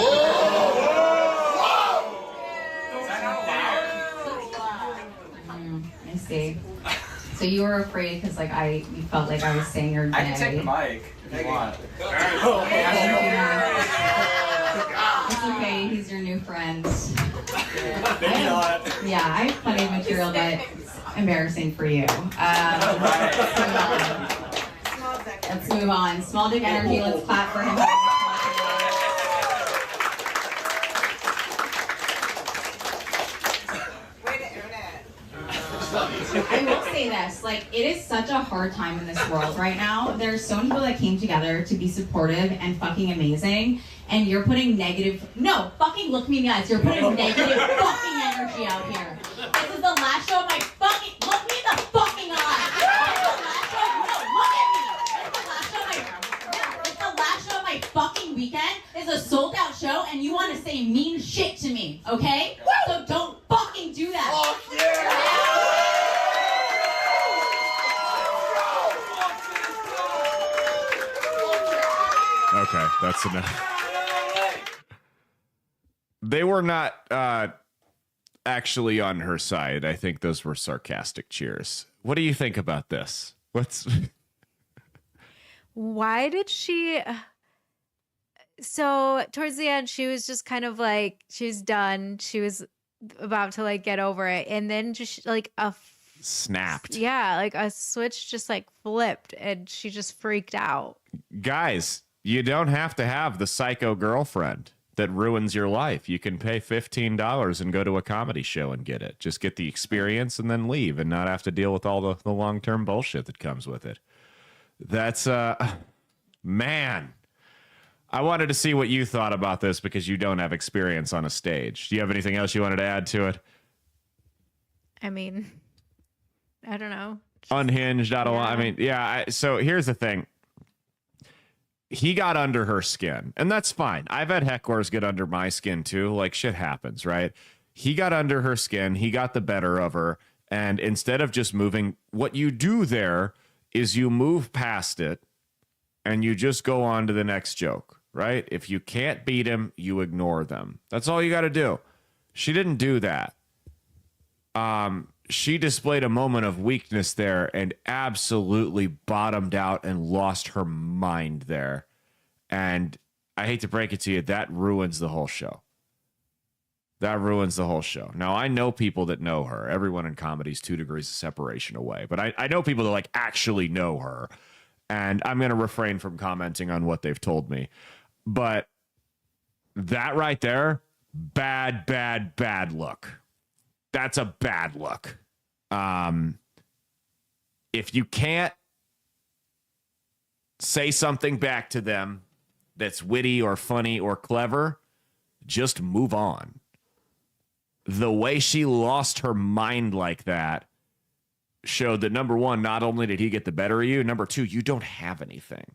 Is that not loud? I see. So you were afraid because you felt like I was saying you're gay. I can take the mic if you want. It's okay. He's your new friend. Yeah, I have plenty of material that's embarrassing for you. Let's move on. Small dick energy. Let's clap for him. I will say this, it is such a hard time in this world right now. There's so many people that came together to be supportive and fucking amazing, and you're putting fucking look me in the eyes. You're putting negative fucking energy out here. This is the last show of my fucking, look me in the fucking eye. It's the last show of my fucking weekend. It's a sold out show, and you want to say mean shit to me, okay? So don't fucking do that. Oh, yeah! Okay, that's enough. They were not actually on her side. I think those were sarcastic cheers. What do you think about this? Why did she... So towards the end, she was just kind of she was done. She was about to get over it. And then just snapped. Yeah, a switch just flipped and she just freaked out. Guys, you don't have to have the psycho girlfriend that ruins your life. You can pay $15 and go to a comedy show and get it. Just get the experience and then leave and not have to deal with all the long-term bullshit that comes with it. That's, man. I wanted to see what you thought about this because you don't have experience on a stage. Do you have anything else you wanted to add to it? I mean, I don't know. Unhinged, out of line. I mean, yeah. So here's the thing. He got under her skin, and that's fine. I've had hecklers get under my skin too. Shit happens, right? He got under her skin. He got the better of her. And instead of just moving, what you do there is you move past it and you just go on to the next joke, right? If you can't beat him, you ignore them. That's all you got to do. She didn't do that. She displayed a moment of weakness there and absolutely bottomed out and lost her mind there. And I hate to break it to you, that ruins the whole show. That ruins the whole show. Now, I know people that know her. Everyone in comedy is 2 degrees of separation away. But I know people that like actually know her. And I'm going to refrain from commenting on what they've told me. But that right there, bad look. That's a bad look. If you can't say something back to them that's witty or funny or clever, just move on. The way she lost her mind like that showed that, number one, not only did he get the better of you, number two, you don't have anything.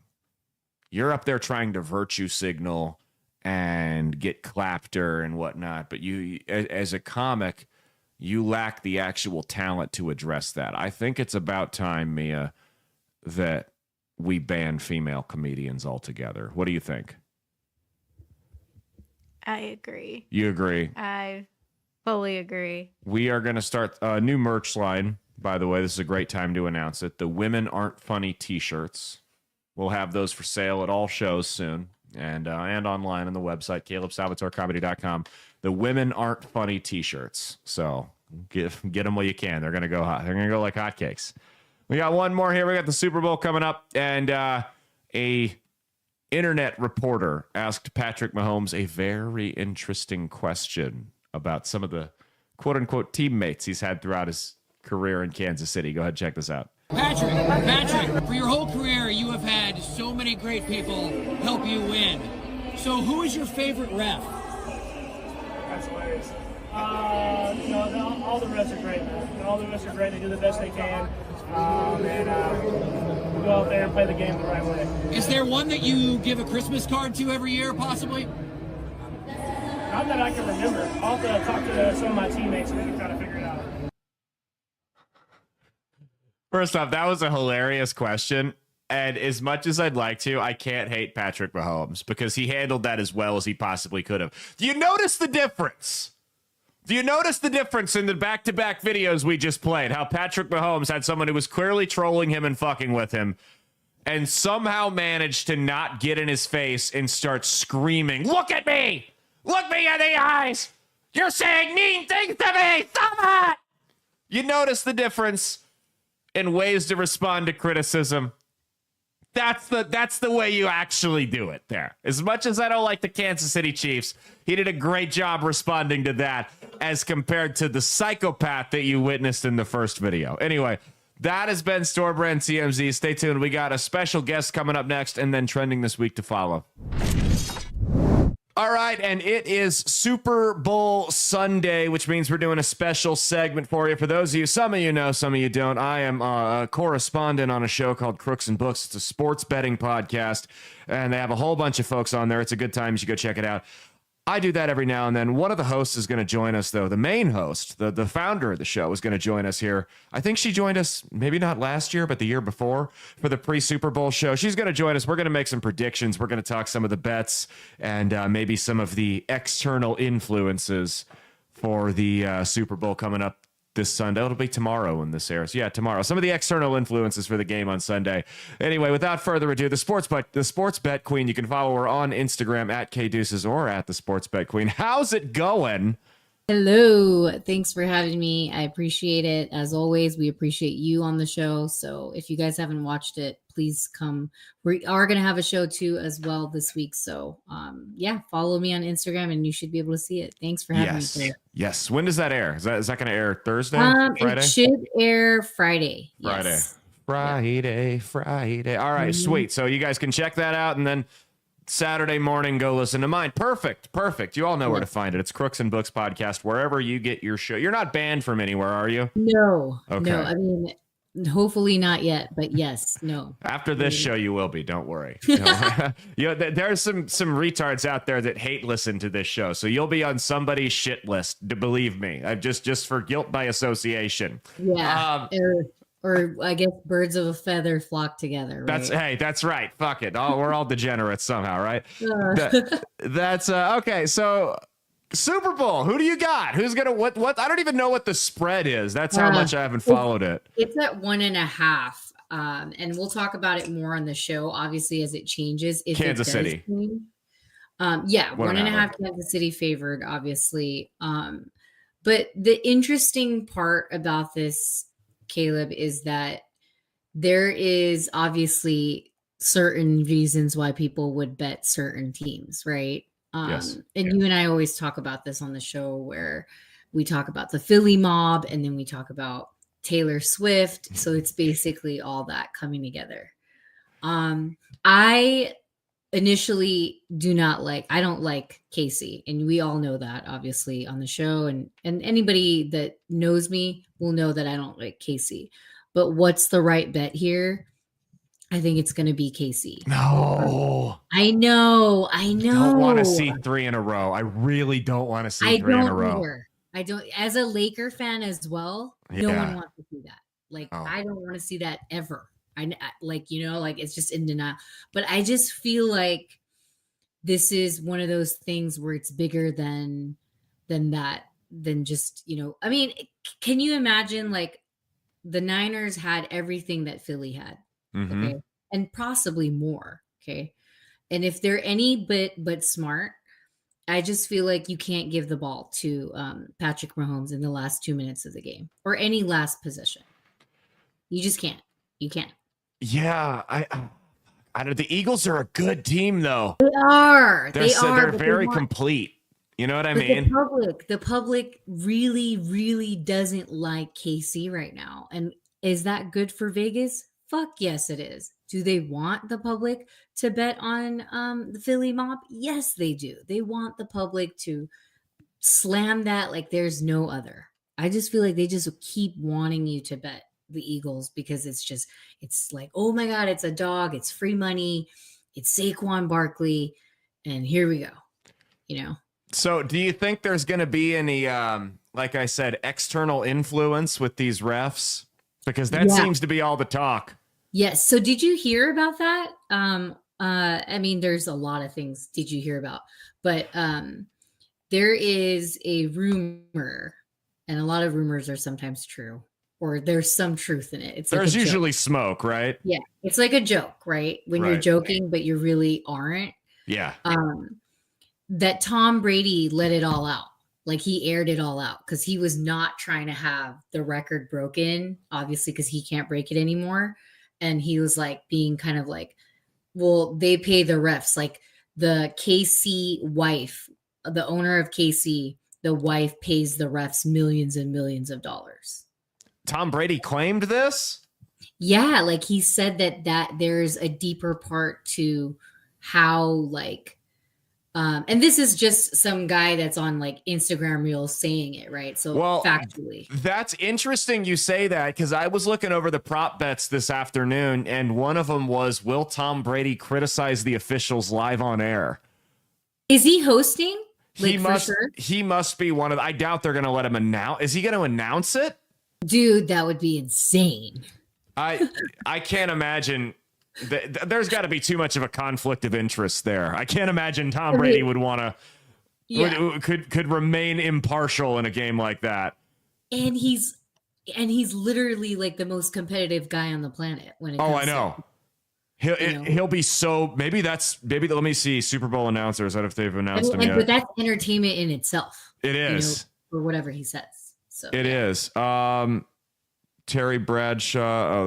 You're up there trying to virtue signal and get clapter and whatnot, but you, as a comic, you lack the actual talent to address that. I think it's about time, Mia, that we ban female comedians altogether. What do you think? I agree. You agree? I fully agree. We are going to start a new merch line. By the way, this is a great time to announce it. The Women Aren't Funny t-shirts. We'll have those for sale at all shows soon, and online on the website, CalebSalvatoreComedy.com. The Women Aren't Funny t-shirts. So get them while you can. They're going to go hot. They're going to go like hotcakes. We got one more here. We got the Super Bowl coming up, and a internet reporter asked Patrick Mahomes a very interesting question about some of the quote-unquote teammates he's had throughout his career in Kansas City. Go ahead and check this out. Patrick, for your whole career, you have had so many great people help you win. So who is your favorite ref? That's hilarious. All the refs are great, man. All the refs are great. They do the best they can. We go out there and play the game the right way. Is there one that you give a Christmas card to every year, possibly? Not that I can remember. I'll have to talk to some of my teammates and we can try to figure it out. First off, that was a hilarious question. And as much as I'd like to, I can't hate Patrick Mahomes because he handled that as well as he possibly could have. Do you notice the difference? Do you notice the difference in the back-to-back videos we just played? How Patrick Mahomes had someone who was clearly trolling him and fucking with him and somehow managed to not get in his face and start screaming, "Look at me! Look me in the eyes! You're saying mean things to me! Stop it!" You notice the difference in ways to respond to criticism. That's the way you actually do it there. As much as I don't like the Kansas City Chiefs, he did a great job responding to that as compared to the psychopath that you witnessed in the first video. Anyway, that has been Store Brand TMZ. Stay tuned. We got a special guest coming up next and then trending this week to follow. All right, and it is Super Bowl Sunday, which means we're doing a special segment for you. For those of you, some of you know, some of you don't, I am a correspondent on a show called Crooks and Books. It's a sports betting podcast, and they have a whole bunch of folks on there. It's a good time. You should go check it out. I do that every now and then. One of the hosts is going to join us, though. The main host, the founder of the show, is going to join us here. I think she joined us maybe not last year, but the year before for the pre-Super Bowl show. She's going to join us. We're going to make some predictions. We're going to talk some of the bets and maybe some of the external influences for the Super Bowl coming up this Sunday. It'll be tomorrow when this airs. Yeah, tomorrow. Some of the external influences for the game on Sunday. Anyway, without further ado, the sports bet queen. You can follow her on Instagram at KDeuces or at the sports bet queen. How's it going? Hello. Thanks for having me. I appreciate it. As always, we appreciate you on the show. So if you guys haven't watched it, please come. We are going to have a show too as well this week. So follow me on Instagram and you should be able to see it. Thanks for having me today. Yes. When does that air? Is that going to air Thursday? Friday? It should air Friday. Friday. Yes. Friday. All right, sweet. So you guys can check that out and then Saturday morning, go listen to mine. Perfect. You all know where to find it. It's Crooks and Books Podcast, wherever you get your show. You're not banned from anywhere, are you? No. Okay. No, I mean, hopefully not yet, but yes, no. After this show, you will be. Don't worry. There's some retards out there that hate listen to this show, so you'll be on somebody's shit list. Believe me, just for guilt by association. Yeah. Or I guess birds of a feather flock together. Right? That's right. Fuck it. We're all degenerates somehow, right? That's okay. So Super Bowl. Who do you got? Who's gonna what? I don't even know what the spread is. That's how much I haven't followed it. It's at 1.5. And we'll talk about it more on the show, obviously, as it changes. Kansas City. Yeah, 1.5 Kansas City favored, obviously. But the interesting part about this, Caleb, is that there is obviously certain reasons why people would bet certain teams, right? Yes. And you and I always talk about this on the show, where we talk about the Philly mob and then we talk about Taylor Swift. So it's basically all that coming together. I initially I don't like Casey, and we all know that, obviously, on the show, and anybody that knows me will know that I don't like Casey. But what's the right bet here? I think it's going to be Casey. No. I know. I don't want to see 3 in a row. I really don't want to see 3 in a row. Either. I don't, as a Laker fan as well, no one wants to see that. Like, I don't want to see that ever. It's just in denial. But I just feel like this is one of those things where it's bigger than just, I mean, can you imagine, like, the Niners had everything that Philly had, okay, and possibly more, okay? And if they're any but smart, I just feel like you can't give the ball to Patrick Mahomes in the last 2 minutes of the game or any last possession. You just can't. You can't. Yeah, I don't. The Eagles are a good team, though. They are. They're very complete. You know what I mean? The public really, really doesn't like KC right now. And is that good for Vegas? Fuck yes, it is. Do they want the public to bet on the Philly mob? Yes, they do. They want the public to slam that like there's no other. I just feel like they just keep wanting you to bet the Eagles because it's like, oh my God, it's a dog. It's free money. It's Saquon Barkley. And here we go, So do you think there's going to be any, like I said, external influence with these refs? Because that seems to be all the talk. Yes. So did you hear about that? I mean, there's a lot of things did you hear about, but there is a rumor, and a lot of rumors are sometimes true, or there's some truth in it. There's usually smoke, right? Yeah. It's like a joke, right? When you're joking, but you really aren't. Yeah. That Tom Brady let it all out. Like, he aired it all out because he was not trying to have the record broken, obviously, because he can't break it anymore. And he was like being kind of like, well, they pay the refs. Like, the KC wife, the owner of KC, the wife pays the refs millions and millions of dollars. Tom Brady claimed this? Yeah, like he said that there's a deeper part to how, like, and this is just some guy that's on like Instagram Reels saying it, right? So factually. That's interesting you say that, because I was looking over the prop bets this afternoon, and one of them was, will Tom Brady criticize the officials live on air? Is he hosting? He must be one of I doubt they're going to let him announce. Is he going to announce it? Dude, that would be insane. I can't imagine. There's got to be too much of a conflict of interest there. I can't imagine Tom Brady would want to could remain impartial in a game like that. And he's literally like the most competitive guy on the planet when it comes I know. He'll be so maybe let me see Super Bowl announcers. I don't know if they've announced him yet. But that's entertainment in itself. It is. For whatever he says. So it is. Terry Bradshaw.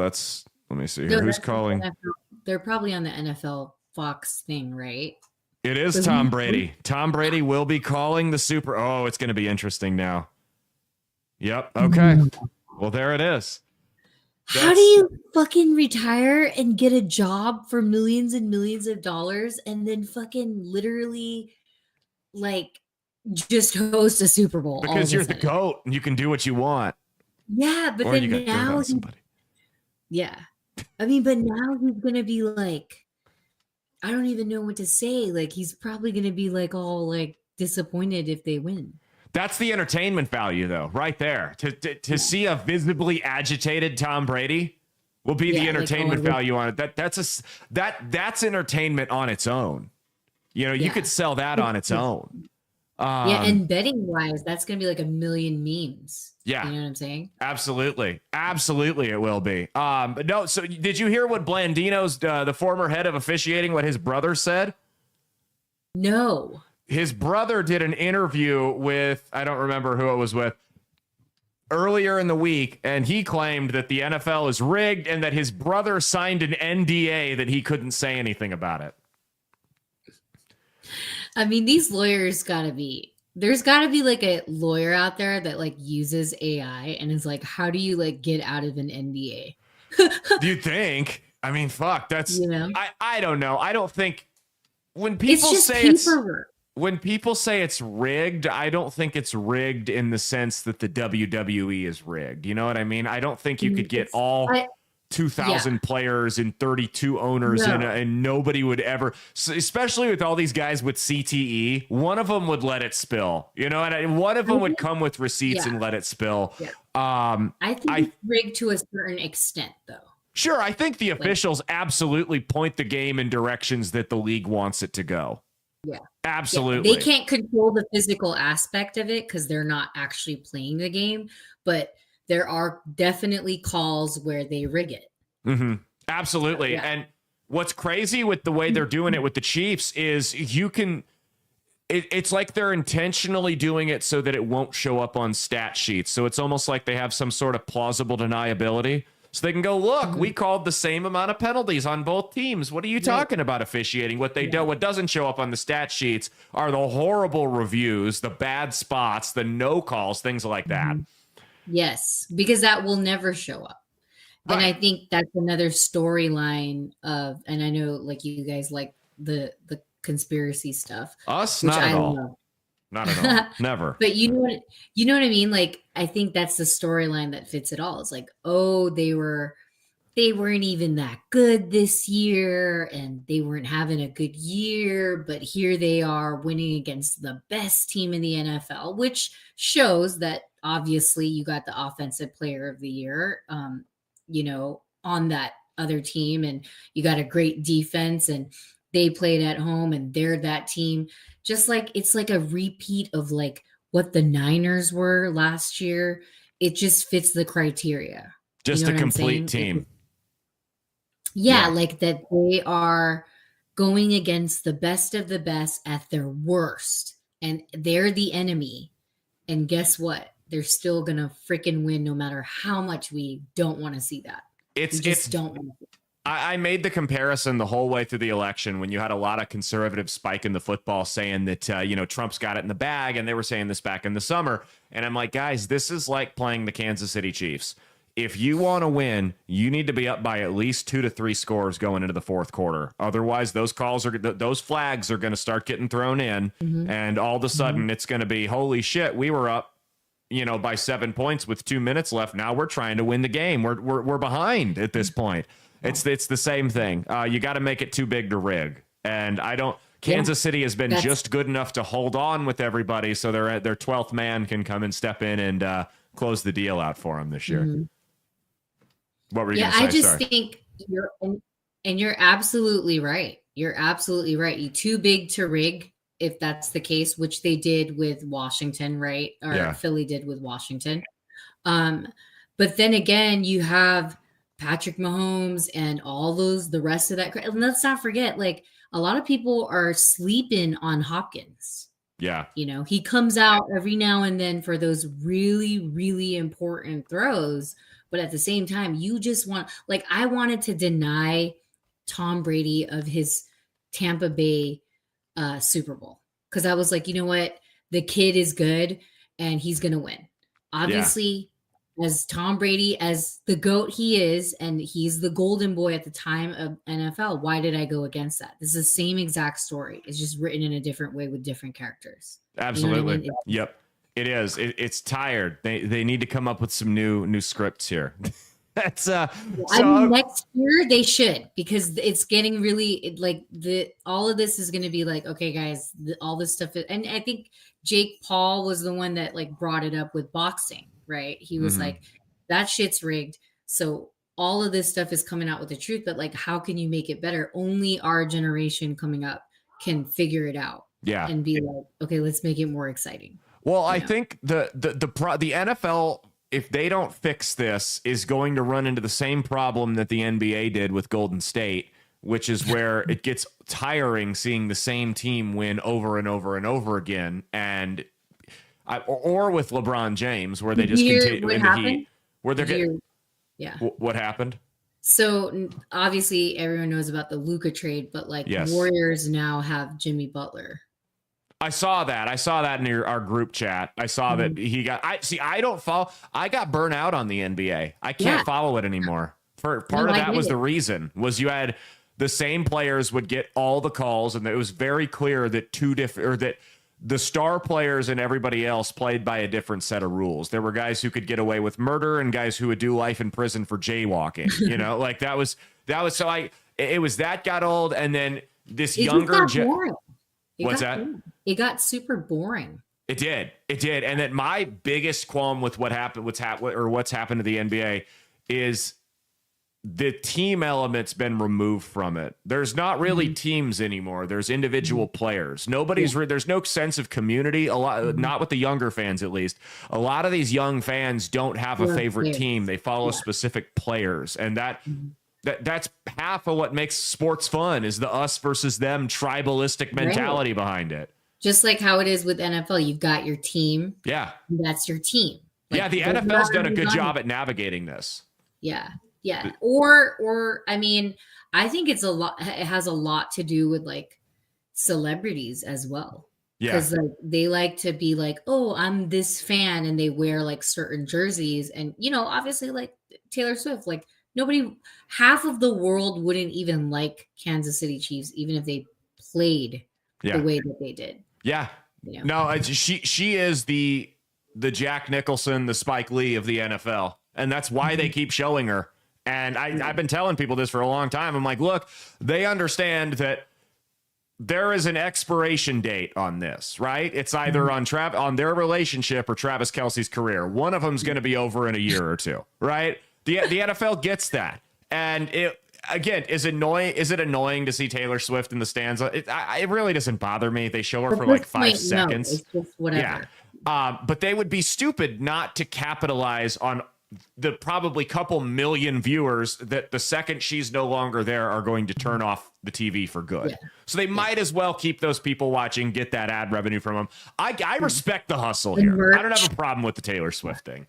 Let me see here. Who's calling? They're probably on the NFL Fox thing, right? It is Tom Brady. Tom Brady will be calling the Super. Oh, it's going to be interesting now. Yep. Okay. Well, there it is. How do you fucking retire and get a job for millions and millions of dollars and then fucking literally like just host a Super Bowl? Because you're the GOAT and you can do what you want. Yeah, but then now yeah. I mean, but now he's going to be like, I don't even know what to say. Like, he's probably going to be like all like disappointed if they win. That's the entertainment value, though, right there. To see a visibly agitated Tom Brady will be the entertainment value on it. That's entertainment on its own. You could sell that on its own. And betting wise, that's going to be like a million memes. Yeah. You know what I'm saying? Absolutely. Absolutely, it will be. But no, so did you hear what Blandino's, the former head of officiating, what his brother said? No. His brother did an interview with, I don't remember who it was with, earlier in the week, and he claimed that the NFL is rigged and that his brother signed an NDA that he couldn't say anything about it. I mean, these lawyers there's gotta be like a lawyer out there that like uses AI and is like, how do you like get out of an NDA? Do you think? I mean, fuck, that's, You know? I don't know. I don't think when people It's just say paperwork. when people say it's rigged, I don't think it's rigged in the sense that the WWE is rigged. You know what I mean? I don't think you could get all 2,000 players and 32 owners and nobody would ever, especially with all these guys with CTE, one of them would let it spill. You know, and one of them would come with receipts and let it spill. Yeah. I think it's rigged to a certain extent, though. Sure, I think the officials absolutely point the game in directions that the league wants it to go. Yeah. Absolutely. Yeah, they can't control the physical aspect of it because they're not actually playing the game, but there are definitely calls where they rig it. Mm-hmm. Absolutely. Yeah. And what's crazy with the way they're doing it with the Chiefs is it's like they're intentionally doing it so that it won't show up on stat sheets. So it's almost like they have some sort of plausible deniability. So they can go, look, we called the same amount of penalties on both teams. What are you talking about officiating? What doesn't show up on the stat sheets are the horrible reviews, the bad spots, the no calls, things like that. Yes, because that will never show up. And I think that's another storyline of, and I know like you guys like the conspiracy stuff. Us, which not at I all. love. Not at all. Never. But you know what I mean? Like, I think that's the storyline that fits it all. It's like, oh, they weren't even that good this year and they weren't having a good year, but here they are winning against the best team in the NFL, which shows that obviously you got the offensive player of the year, on that other team, and you got a great defense and they played at home and they're that team. Just like it's like a repeat of like what the Niners were last year. It just fits the criteria. Just a complete team. Yeah, like that they are going against the best of the best at their worst. And they're the enemy. And guess what? They're still going to freaking win no matter how much we don't want to see that. I made the comparison the whole way through the election when you had a lot of conservative spike in the football saying that, Trump's got it in the bag. And they were saying this back in the summer. And I'm like, guys, this is like playing the Kansas City Chiefs. If you want to win, you need to be up by at least 2 to 3 scores going into the fourth quarter. Otherwise, those flags are going to start getting thrown in. Mm-hmm. And all of a sudden it's going to be, holy shit, we were up, by 7 points with 2 minutes left. Now we're trying to win the game. We're behind at this point. It's the same thing. You got to make it too big to rig. And Kansas City has been just good enough to hold on with everybody. So their 12th man can come and step in and close the deal out for them this year. Mm-hmm. What were you going to say? I just think you're absolutely right. You're absolutely right. You're too big to rig if that's the case, which they did with Washington, right? Or Philly did with Washington. But then again, you have Patrick Mahomes and the rest of that. And let's not forget, like a lot of people are sleeping on Hopkins. Yeah. He comes out every now and then for those really, really important throws. But at the same time, you just I wanted to deny Tom Brady of his Tampa Bay Super Bowl. Because I was like, you know what? The kid is good and he's going to win. Obviously, as Tom Brady, as the GOAT he is, and he's the golden boy at the time of NFL, why did I go against that? This is the same exact story. It's just written in a different way with different characters. Absolutely. You know what I mean? Yep. It is. It's tired. They need to come up with some new scripts here. That's next year they should, because it's getting really all of this is going to be like, okay, guys, all this stuff. And I think Jake Paul was the one that brought it up with boxing, right? He was like, that shit's rigged. So all of this stuff is coming out with the truth, but how can you make it better? Only our generation coming up can figure it out. Yeah. And be like, okay, let's make it more exciting. Well, I think the NFL, if they don't fix this, is going to run into the same problem that the NBA did with Golden State, which is where it gets tiring seeing the same team win over and over and over again. And or with LeBron James, where they just continue in the Heat, where they're getting. Yeah. What happened? So obviously everyone knows about the Luka trade, but like Warriors now have Jimmy Butler. I saw that in our group chat. I saw that he got. I don't follow. I got burnt out on the NBA. I can't follow it anymore. Part of that was the reason was you had the same players would get all the calls, and it was very clear that that the star players and everybody else played by a different set of rules. There were guys who could get away with murder and guys who would do life in prison for jaywalking. You know, like that was so it was that got old, and then this younger. What's that? It got super boring. It did. And then my biggest qualm with what's happened to the NBA is the team element's been removed from it. There's not really teams anymore. There's individual players. There's no sense of community. Not with the younger fans, at least. A lot of these young fans don't have a favorite team. They follow specific players, and that's half of what makes sports fun is the us versus them tribalistic mentality behind it. Just like how it is with NFL, you've got your team. Yeah. That's your team. Like, the NFL's done a good job at navigating this. Yeah. Yeah. Or I mean, I think it has a lot to do with like celebrities as well. Yeah. Because like they like to be like, oh, I'm this fan, and they wear like certain jerseys. And obviously like Taylor Swift, like half of the world wouldn't even like Kansas City Chiefs, even if they played the way that they did. Yeah. No, she is the Jack Nicholson, the Spike Lee of the NFL. And that's why they keep showing her. And I've been telling people this for a long time. I'm like, look, they understand that there is an expiration date on this, right? It's either on their relationship or Travis Kelce's career. One of them's going to be over in a year or two, right? The NFL gets that. And is it annoying to see Taylor Swift in the stands? It really doesn't bother me. They show her for like 5 seconds. No, it's just whatever. Yeah. But they would be stupid not to capitalize on the probably couple million viewers that the second she's no longer there are going to turn off the TV for good. Yeah. So they might as well keep those people watching, get that ad revenue from them. I respect the hustle here. I don't have a problem with the Taylor Swift thing.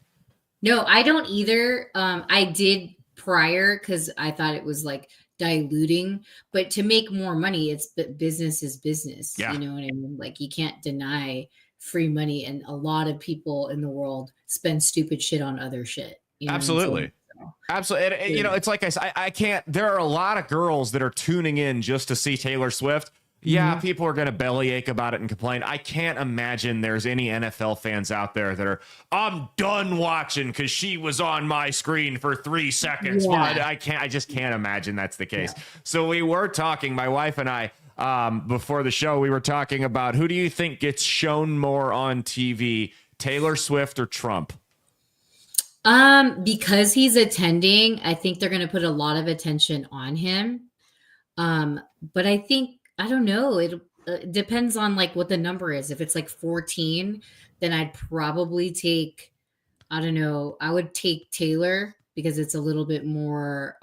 No, I don't either. I did prior because I thought it was like diluting, but to make more money, business is business. Yeah. You know what I mean? Like you can't deny free money, and a lot of people in the world spend stupid shit on other shit. Absolutely. Absolutely. And, it's like I can't, there are a lot of girls that are tuning in just to see Taylor Swift. Yeah, people are going to bellyache about it and complain. I can't imagine there's any NFL fans out there that are, I'm done watching because she was on my screen for 3 seconds. Yeah. I just can't imagine that's the case. Yeah. So we were talking, my wife and I, before the show, we were talking about who do you think gets shown more on TV, Taylor Swift or Trump? Because he's attending, I think they're going to put a lot of attention on him. But I think, I don't know. It depends on like what the number is. If it's like 14, then I'd probably take, I don't know. I would take Taylor because it's a little bit more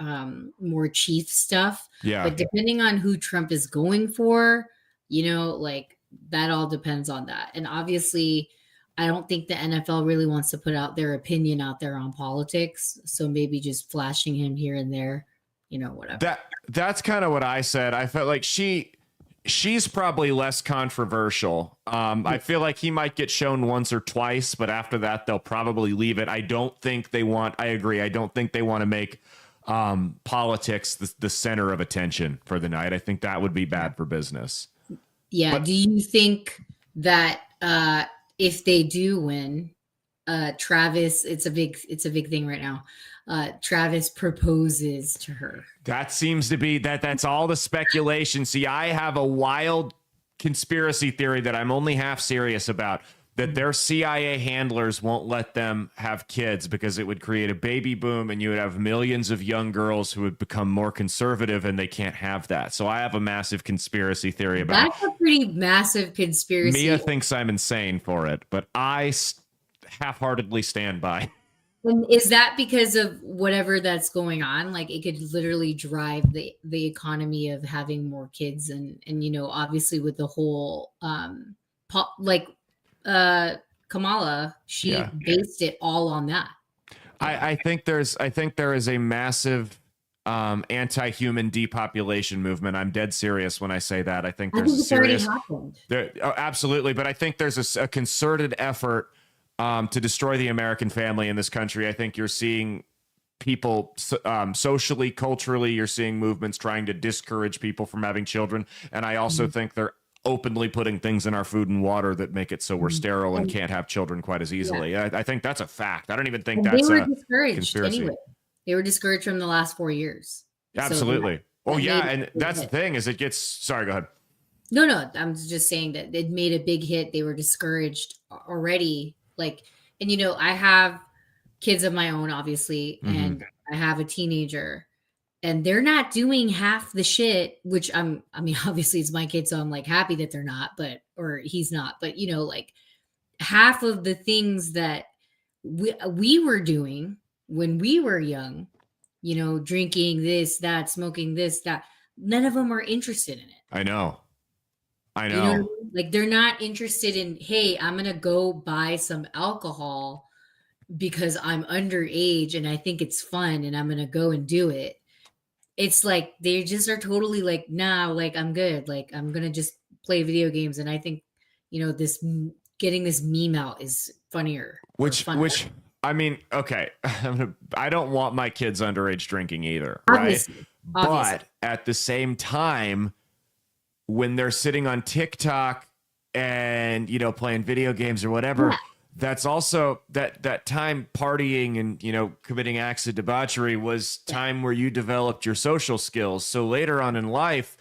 chief stuff. Yeah. But depending on who Trump is going for, like that all depends on that. And obviously, I don't think the NFL really wants to put out their opinion out there on politics. So maybe just flashing him here and there, whatever. That's kind of what I said. I felt like she's probably less controversial. I feel like he might get shown once or twice, but after that, they'll probably leave it. I agree. I don't think they want to make politics the center of attention for the night. I think that would be bad for business. Yeah. Do you think that if they do win, Travis, it's a big thing right now. Travis proposes to her. That seems to be that's all the speculation. See, I have a wild conspiracy theory that I'm only half serious about, that their CIA handlers won't let them have kids because it would create a baby boom and you would have millions of young girls who would become more conservative, and they can't have that. So I have a massive conspiracy theory about That's a pretty massive conspiracy. Mia thinks I'm insane for it, but I half-heartedly stand by. And is that because of whatever that's going on? Like it could literally drive the economy of having more kids and obviously with the whole like Kamala, she based it all on that. I think there is a massive anti-human depopulation movement. I'm dead serious when I say that. I think there's a serious absolutely, but I think there's a concerted effort to destroy the American family in this country. I think you're seeing people socially, culturally, you're seeing movements trying to discourage people from having children. And I also think they're openly putting things in our food and water that make it so we're sterile and can't have children quite as easily. I think that's a fact. I don't even think that's a conspiracy. Anyway. They were discouraged from the last 4 years. Absolutely. So and that's the thing is it gets, sorry, go ahead. No, I'm just saying that it made a big hit. They were discouraged already. Like, and I have kids of my own, obviously, and I have a teenager, and they're not doing half the shit, which obviously it's my kid, so I'm like happy that they're not, or he's not, but like half of the things that we were doing when we were young, drinking this, that, smoking this, that, none of them are interested in it. I know. You know what I mean? Like they're not interested in, hey, I'm going to go buy some alcohol because I'm underage and I think it's fun and I'm going to go and do it. It's like, they just are totally like, nah, like I'm good. Like I'm going to just play video games. And I think, this getting this meme out is funnier. Which, I mean, okay, I don't want my kids underage drinking either, right? Obviously. But at the same time, when they're sitting on TikTok and, playing video games or whatever, that's also that time partying and, committing acts of debauchery was time where you developed your social skills. So later on in life,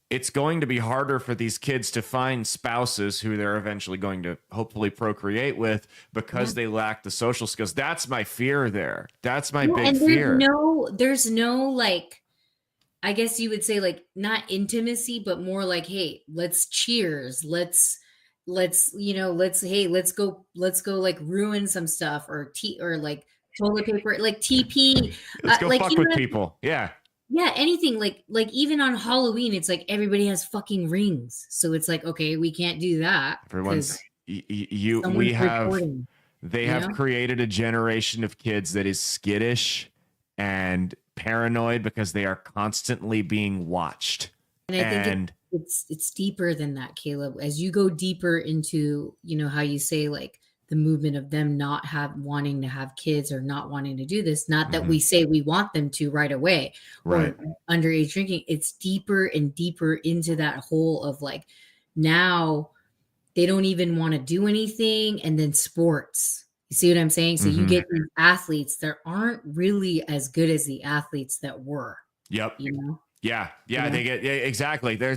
it's going to be harder for these kids to find spouses who they're eventually going to hopefully procreate with because they lack the social skills. That's my fear there. That's my big fear. There's no like, I guess you would say like not intimacy, but more like, hey, let's cheers. Let's go like ruin some stuff or like toilet paper, like TP. Let's go fuck with people. Yeah. Yeah, anything like even on Halloween, it's like everybody has fucking rings. So it's like, okay, we can't do that. Everyone's they have created a generation of kids that is skittish and paranoid because they are constantly being watched. And I think it's deeper than that, Caleb. As you go deeper into, how you say like the movement of them not wanting to have kids or not wanting to do this. Not that we say we want them to right away, or underage drinking. It's deeper and deeper into that hole of like, now they don't even want to do anything. And then sports, you see what I'm saying? So you get these athletes that aren't really as good as the athletes that were. Yep. Yeah. They get exactly there.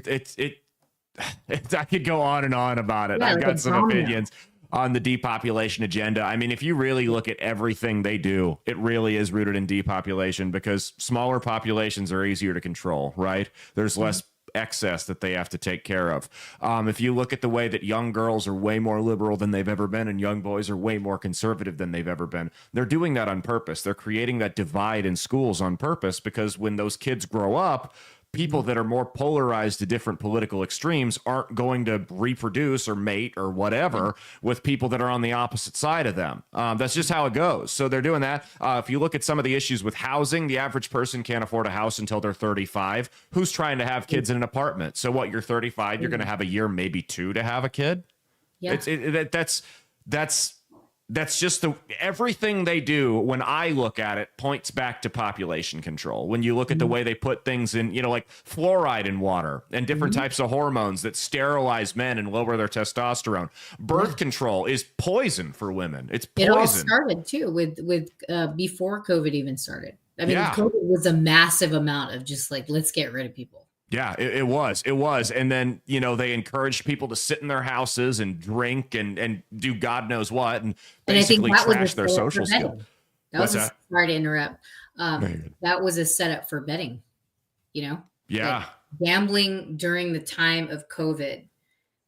I could go on and on about it. I've got some opinions on the depopulation agenda. I mean, if you really look at everything they do, it really is rooted in depopulation because smaller populations are easier to control, right? There's less excess that they have to take care of. If you look at the way that young girls are way more liberal than they've ever been and young boys are way more conservative than they've ever been, they're doing that on purpose. They're creating that divide in schools on purpose because when those kids grow up, people that are more polarized to different political extremes aren't going to reproduce or mate or whatever with people that are on the opposite side of them. That's just how it goes. So they're doing that. If you look at some of the issues with housing, the average person can't afford a house until they're 35. Who's trying to have kids in an apartment? So what, you're 35, you're going to have a year, maybe 2 to have a kid? Yeah. That's just everything they do. When I look at it, points back to population control. When you look at the way they put things in, like fluoride in water and different types of hormones that sterilize men and lower their testosterone. Birth control is poison for women. It's poison. It all started too with before COVID even started. I mean, COVID was a massive amount of just like, let's get rid of people. Yeah, it was. And then, they encouraged people to sit in their houses and drink and do God knows what and basically trash their social skills. Sorry to interrupt. That was a setup for betting, Yeah. Like gambling during the time of COVID,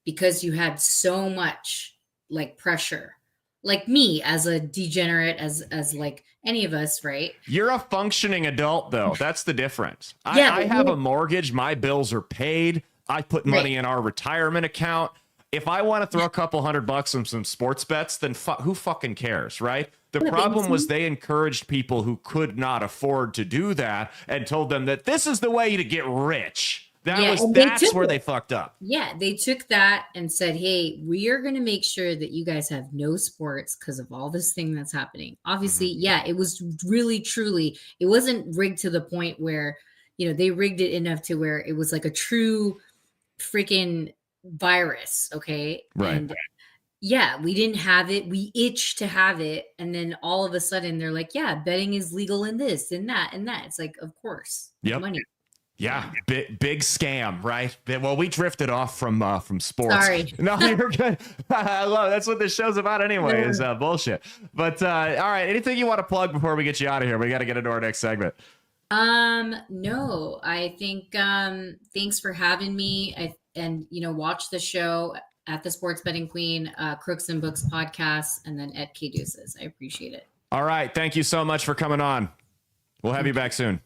because you had so much like pressure like me as a degenerate, as like any of us, right? You're a functioning adult, though. That's the difference. Yeah, I have a mortgage. My bills are paid. I put money in our retirement account. If I want to throw a couple $100 on some sports bets, then who fucking cares, right? The problem was they encouraged people who could not afford to do that and told them that this is the way to get rich. That's where they fucked up. Yeah, they took that and said, hey, we are going to make sure that you guys have no sports because of all this thing that's happening. Obviously, yeah, it was really, truly, it wasn't rigged to the point where, they rigged it enough to where it was like a true freaking virus. Okay. Right. And yeah, we didn't have it. We itched to have it. And then all of a sudden they're like, yeah, betting is legal in this and that and that. It's like, of course. Yep. Money. Yeah, big scam, right? Well, we drifted off from sports. Sorry. No, you're good. I love it. That's what this show's about anyway, is bullshit. But all right, anything you want to plug before we get you out of here? We got to get into our next segment. No, I think thanks for having me. And watch the show at the Sports Betting Queen, Crooks and Books podcast, and then at K Deuces. I appreciate it. All right, thank you so much for coming on. We'll have you back soon.